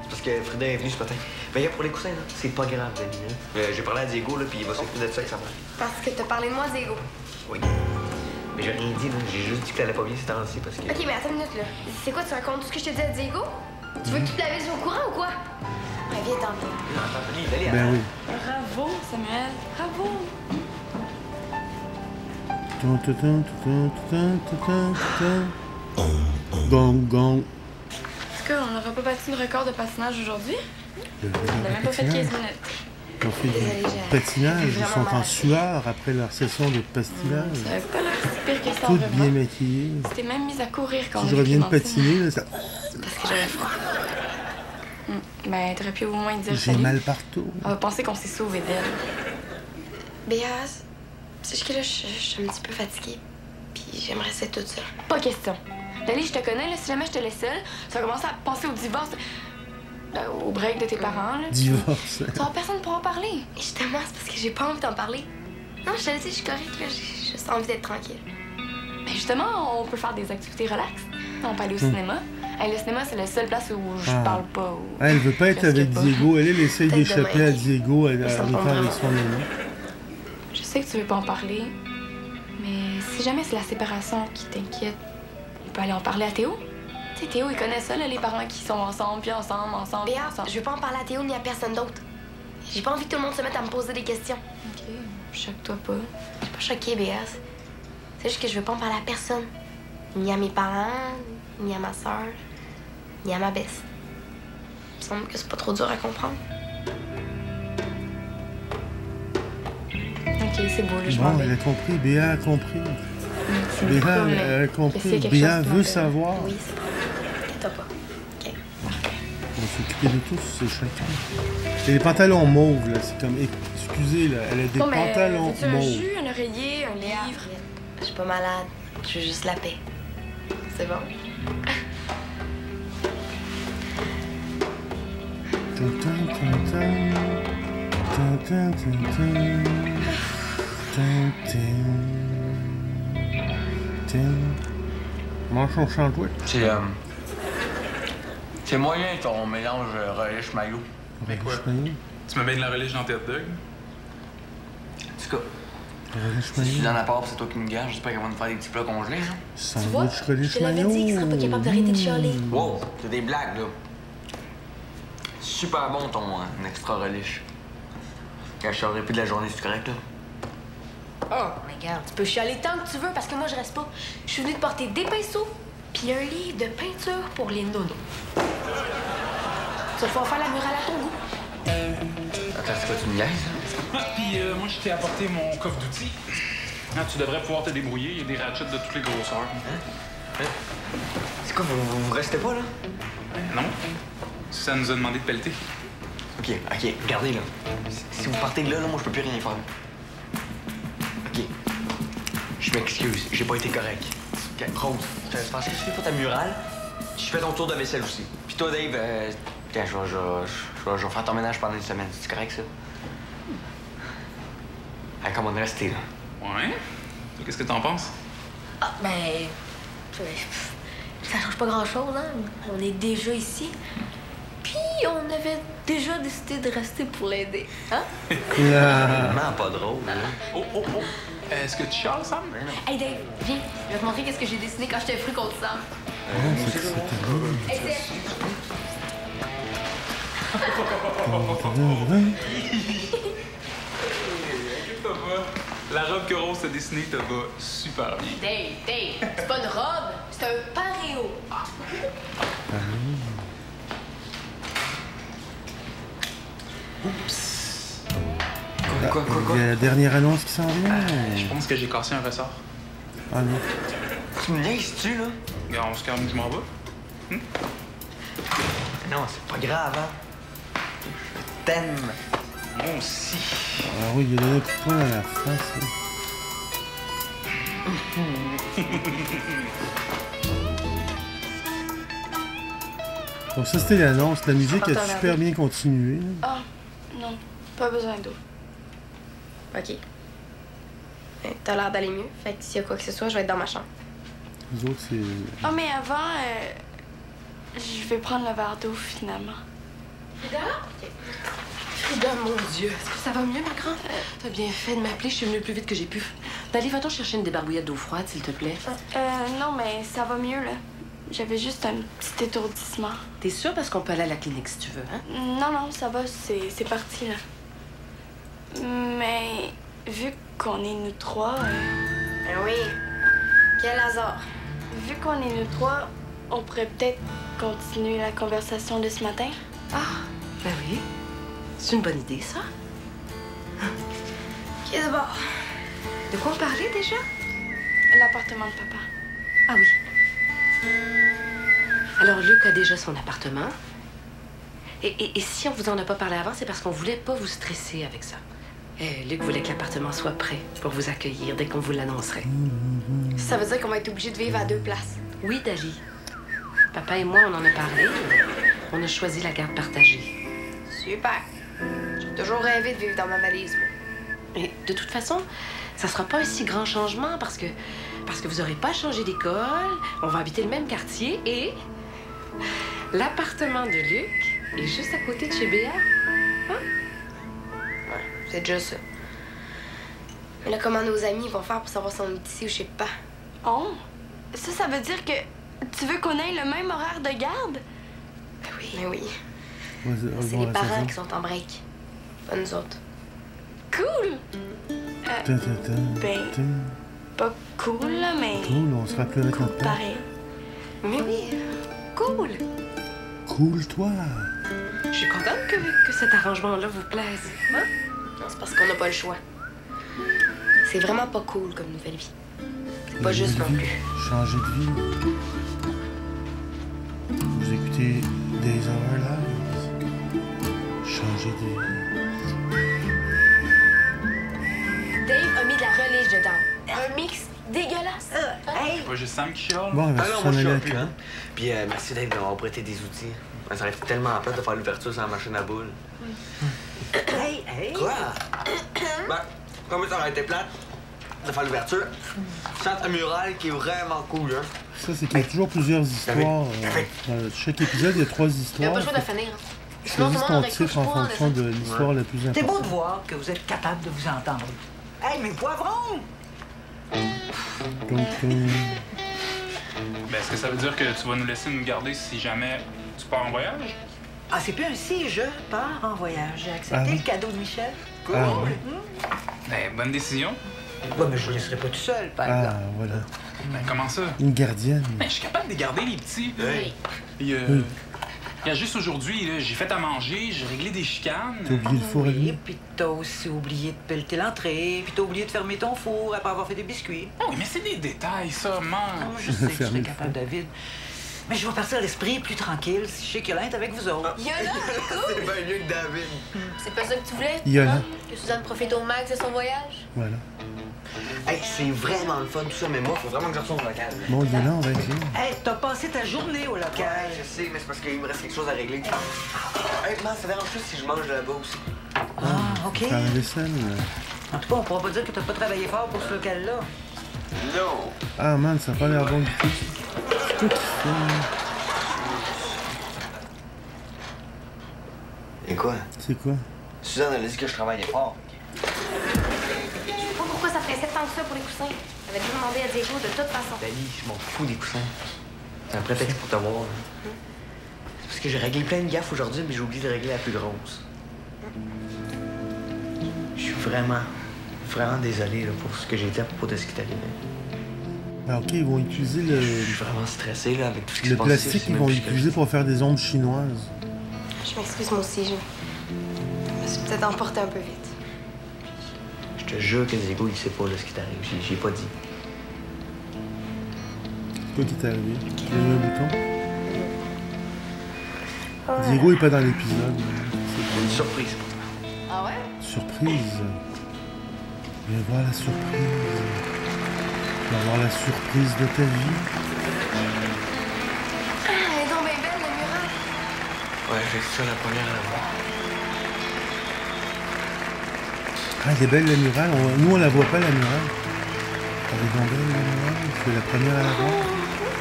C'est parce que Frida est venue ce matin. Ben, pour les coussins, là, c'est pas grave, Dani, là. J'ai parlé à Diego, là, puis il va s'occuper de ça avec sa mère. Parce que t'as parlé de moi, Diego. Oui. Mais j'ai rien dit, là. J'ai juste dit que t'allais pas bien ces temps-ci parce que. Ok, mais attends une minute, là. C'est quoi, tu racontes tout ce que je t'ai dit à Diego? Tu veux que toute la ville soit au courant ou quoi? Ouais, viens, t'en viens. Non, attends, Dani, Ben oui. Bravo, Samuel. Bravo. Gong, gong. Est-ce qu'on n'aura pas battu le record de patinage aujourd'hui? Le On n'a même pas fait 15 minutes. Ils ont fait Désolée, du j'ai patinage. Ils vraiment sont en mal. sueur après leur session de patinage. Ça va pas là, c'est pire que ça en Toutes bien revenant. maquillées. Tu t'es même mise à courir quand Si on je a reviens de commencé. patiner, là, ça... Parce que j'avais froid. Ben, t'aurais pu au moins dire j'ai salut. mal partout. On va penser qu'on s'est sauvé d'elle. Béaz, c'est que là, je suis un petit peu fatiguée. Puis j'aimerais rester toute seule. Pas question. Dali, je te connais, là, si jamais je te laisse seule, tu vas commencer à penser au divorce. Ben, au break de tes parents, là. Divorce. Tu vas personne pour en parler. Et justement, c'est parce que j'ai pas envie d'en parler. Non, je te le dis, je suis correcte, là. J'ai juste envie d'être tranquille. Ben, justement, on peut faire des activités relax. On peut aller au cinéma. Hey, le cinéma, c'est la seule place où je Ah. parle pas. Où... Ah, elle veut pas être avec Diego. Elle essaye Peut-être d'échapper demain. à Diego. Elle Ça veut me faire prend avec vraiment son ami. Je sais que tu veux pas en parler, mais si jamais c'est la séparation qui t'inquiète, on peut aller en parler à Théo. Tu sais, Théo, il connaît ça, là, les parents qui sont ensemble, puis ensemble, puis Béaz, ensemble. je veux pas en parler à Théo ni à personne d'autre. J'ai pas envie que tout le monde se mette à me poser des questions. OK, choque-toi pas. Je suis pas choquée, Béaz. C'est juste que je veux pas en parler à personne. Ni à mes parents, ni à ma soeur, ni à ma besse. Il me semble que c'est pas trop dur à comprendre. OK, c'est beau, là, je m'en Bon, vais. elle a compris. Béa a compris. C'est Béa cool, mais elle a est-ce qu'il compris. y a quelque Béa chose qui veut m'appelle? savoir. Oui, c'est pas grave. T'inquiète pas. OK. On va s'occuper de tous, c'est chacun. Et les pantalons mauves, là, c'est comme... Excusez, là, elle a des Bon, mais pantalons veux-tu un mauves. jus, un oreiller, un livre? Je suis pas malade. Je veux juste la paix. C'est bon? Mange ton sandwich. C'est moyen ton mélange relish mayo. Mais quoi? Tu me mets de la relish dans tes hot dogs? En tout cas, si je suis dans la part, c'est toi qui me gage. J'espère qu'elle va nous faire des petits plats congelés, hein? Sandwich relish Je l'avais mayo. dit qu'il serait pas capable d'arrêter de chialer. Wow, c'est des blagues, là. Super bon ton extra relish. Quand je saurais plus de la journée, c'est correct, là? Oh my regarde, tu peux chialer tant que tu veux parce que moi, je reste pas. Je suis venue te porter des pinceaux puis un livre de peinture pour les nonos. Tu vas pouvoir faire la murale à ton goût. Attends, c'est quoi, tu me niaises? Puis moi, je t'ai apporté mon coffre d'outils. Ah, tu devrais pouvoir te débrouiller. Il y a des ratchets de toutes les grosseurs. Hein? C'est quoi, vous restez pas, là? Non. Ça nous a demandé de pelleter. OK, regardez, là. Si vous partez de là, moi, je peux plus rien faire. OK. Je m'excuse, j'ai pas été correct. OK, Rose, je pense que tu fais pas ta murale. Je fais ton tour de vaisselle aussi. Puis toi, Dave, tiens, je vais faire ton ménage pendant une semaine. C'est correct, ça? Allez, comment rester, là? Ouais. Qu'est-ce que t'en penses? Ah, ben... Ça change pas grand-chose, hein? On est déjà ici. Puis on avait déjà décidé de rester pour l'aider, hein? Vraiment pas drôle, hein? Oh! Est-ce que tu chiales, Sam? Hey Dave, viens. Je vais te montrer qu'est-ce que j'ai dessiné quand j'étais fru contre Sam. Hey, La robe que Rose a dessinée te va super bien. Dave, c'est pas une robe, c'est un paréo. Oups. Quoi? Il y a la dernière annonce qui s'en vient. Je pense que j'ai cassé un ressort. Ah non. Tu me niaises-tu, là? Regarde, on se calme, je m'en vais. Non, c'est pas grave, hein? Je t'aime. Moi aussi. Ah oui, il y a un coup de poing dans la face. Là. Donc ça, c'était l'annonce. La musique a super bien continué. Ah, non. Pas besoin d'eau. OK. T'as l'air d'aller mieux. Fait que s'il y a quoi que ce soit, je vais être dans ma chambre. Les autres, c'est... Ah, mais avant, je vais prendre le verre d'eau, finalement. Frida? Frida, mon Dieu. Est-ce que ça va mieux, ma grande? T'as bien fait de m'appeler. Je suis venue le plus vite que j'ai pu. D'aller, va-t'en chercher une débarbouillette d'eau froide, s'il te plaît. Non, mais ça va mieux, là. J'avais juste un petit étourdissement. T'es sûre? Parce qu'on peut aller à la clinique si tu veux, hein? Non, ça va. C'est parti, là. Mais vu qu'on est nous trois... Oui. Quel hasard. Vu qu'on est nous trois, on pourrait peut-être continuer la conversation de ce matin? Ah, ben oui. C'est une bonne idée, ça. OK, d'abord. De quoi on parlait déjà? L'appartement de papa. Ah oui. Alors, Luc a déjà son appartement. Et si on vous en a pas parlé avant, c'est parce qu'on voulait pas vous stresser avec ça. Luc voulait que l'appartement soit prêt pour vous accueillir dès qu'on vous l'annoncerait. Ça veut dire qu'on va être obligé de vivre à 2 places. Oui, Dali. Papa et moi, on en a parlé. On a choisi la garde partagée. Super. J'ai toujours rêvé de vivre dans ma valise, moi. Et de toute façon, ça sera pas un si grand changement parce que vous aurez pas changé d'école, on va habiter le même quartier et l'appartement de Luc est juste à côté de chez Béa. Hein? Ouais, c'est déjà ça. Mais là, comment nos amis vont faire pour savoir si on est ici ou je sais pas? Oh! Ça veut dire que tu veux qu'on ait le même horaire de garde? Ben oui. Ben oui. C'est les parents qui sont en break. Pas nous autres. Cool! Pas cool, là, mais... Cool, on sera plus avec notre père. Pareil. Mais oui, cool! Cool, toi! Je suis contente que cet arrangement-là vous plaise. Hein? Non, c'est parce qu'on n'a pas le choix. C'est vraiment pas cool comme nouvelle vie. C'est pas juste non plus. Changer de vie. Vous écoutez Days of Our Lives. Changer de vie. Dave a mis de la relish dedans. Un mix dégueulasse. C'est pas juste Sam qui chiale? Bon, Ah non, moi je chiale plus, hein? Puis merci Dave d'avoir prêté des outils. Ça arrive tellement à place de faire l'ouverture sur la machine à boules. Hey! Quoi? Ben, comme ça aurait été plate de faire l'ouverture. Centre mural qui est vraiment cool, hein? Ça, c'est qu'il y a toujours plusieurs histoires. Dans chaque épisode, il y a 3 histoires. Il n'y a pas le choix de finir. Choisis ton titre en fonction de l'histoire la plus importante. C'est beau de voir que vous êtes capable de vous entendre. Hey, mais poivrons! Ben, est-ce que ça veut dire que tu vas nous laisser nous garder si jamais tu pars en voyage? Ah, c'est plus un si je pars en voyage. J'ai accepté le cadeau de Michel. Cool. Ben, bonne décision. Ouais, mais je vous laisserai pas tout seul, par Ah, exemple. voilà. Ben, comment ça? Une gardienne. Ben, je suis capable de garder les petits. Oui. Puis, Oui. regarde, juste aujourd'hui, là, j'ai fait à manger, j'ai réglé des chicanes. T'as oublié le four à lui? Puis t'as aussi oublié de pelleter l'entrée, puis t'as oublié de fermer ton four après avoir fait des biscuits. Oui, mais c'est des détails, ça, man. Non, je sais que tu serais capable, David. Mais je vais partir l'esprit plus tranquille si je sais que est avec vous autres. Yola, C'est bien mieux que David. C'est pas ça que tu voulais? Yola. hein? Que Suzanne profite au max de son voyage? Voilà. Hey, c'est vraiment le fun tout ça, mais moi, faut vraiment que je retourne au local. Bon, il est là, on va être là. Hey, t'as passé ta journée au local. Ouais, je sais, mais c'est parce qu'il me reste quelque chose à régler. Hey, man, ça dérange plus si je mange là-bas aussi. Ah, OK. Faire la vaisselle. En tout cas, on pourra pas dire que t'as pas travaillé fort pour ce local-là. Non. Ah, man, ça a pas l'air bon du tout. C'est quoi qui fait? Et quoi? C'est quoi? Suzanne, elle a dit que je travaillais fort. Je sais pas pourquoi ça pressait tant que ça pour les coussins. J'avais dû demander à Diego de toute façon. Dali, je m'en fous des coussins. C'est un prétexte pour te voir. Hein. C'est parce que j'ai réglé plein de gaffes aujourd'hui, mais j'ai oublié de régler la plus grosse. Je suis vraiment désolé là, pour ce que j'ai dit à propos de ce qui t'est arrivé. Ben, OK, ils vont utiliser le... Je suis vraiment stressé là, avec tout ce qui se Le passe plastique ici, qu'ils même vont plus que- utiliser pour faire des ondes chinoises. Je m'excuse, moi aussi. Je me suis peut-être emportée un peu vite. Je te jure que Diego, il sait pas là, ce qui t'arrive. J'ai pas dit. Quoi qui t'est arrivé? Tu as mis un bouton? Diego est pas dans l'épisode. C'est une surprise. Ah ouais? Surprise. Viens voir la surprise. Tu vas voir la surprise de ta vie. Ah, elle est donc bien belle, la muraille. Ouais, j'ai fait ça la première à la voir. Ah, elle est belle la muraille. Nous, on la voit pas la muraille. Elle est donc belle la muraille. C'est la première à la voir.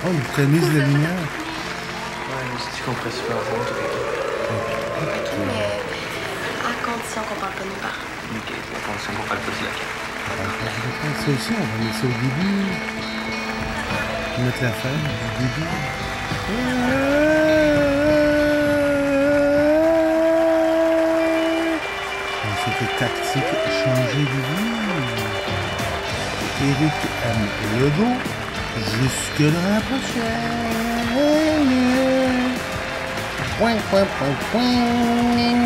Oh, mais tu as mis la lumière. Ouais, mais c'est-tu qu'on pourrait se faire voir, tout OK, mais à condition qu'on parle pas de nos parents. Ok, à condition qu'on parle pas du local. Ça aussi, on va mettre ça au début. On va mettre la fin du début. C'était tactique changer de vie. Eric aime le go. Jusque la prochaine. Point, point, point, point.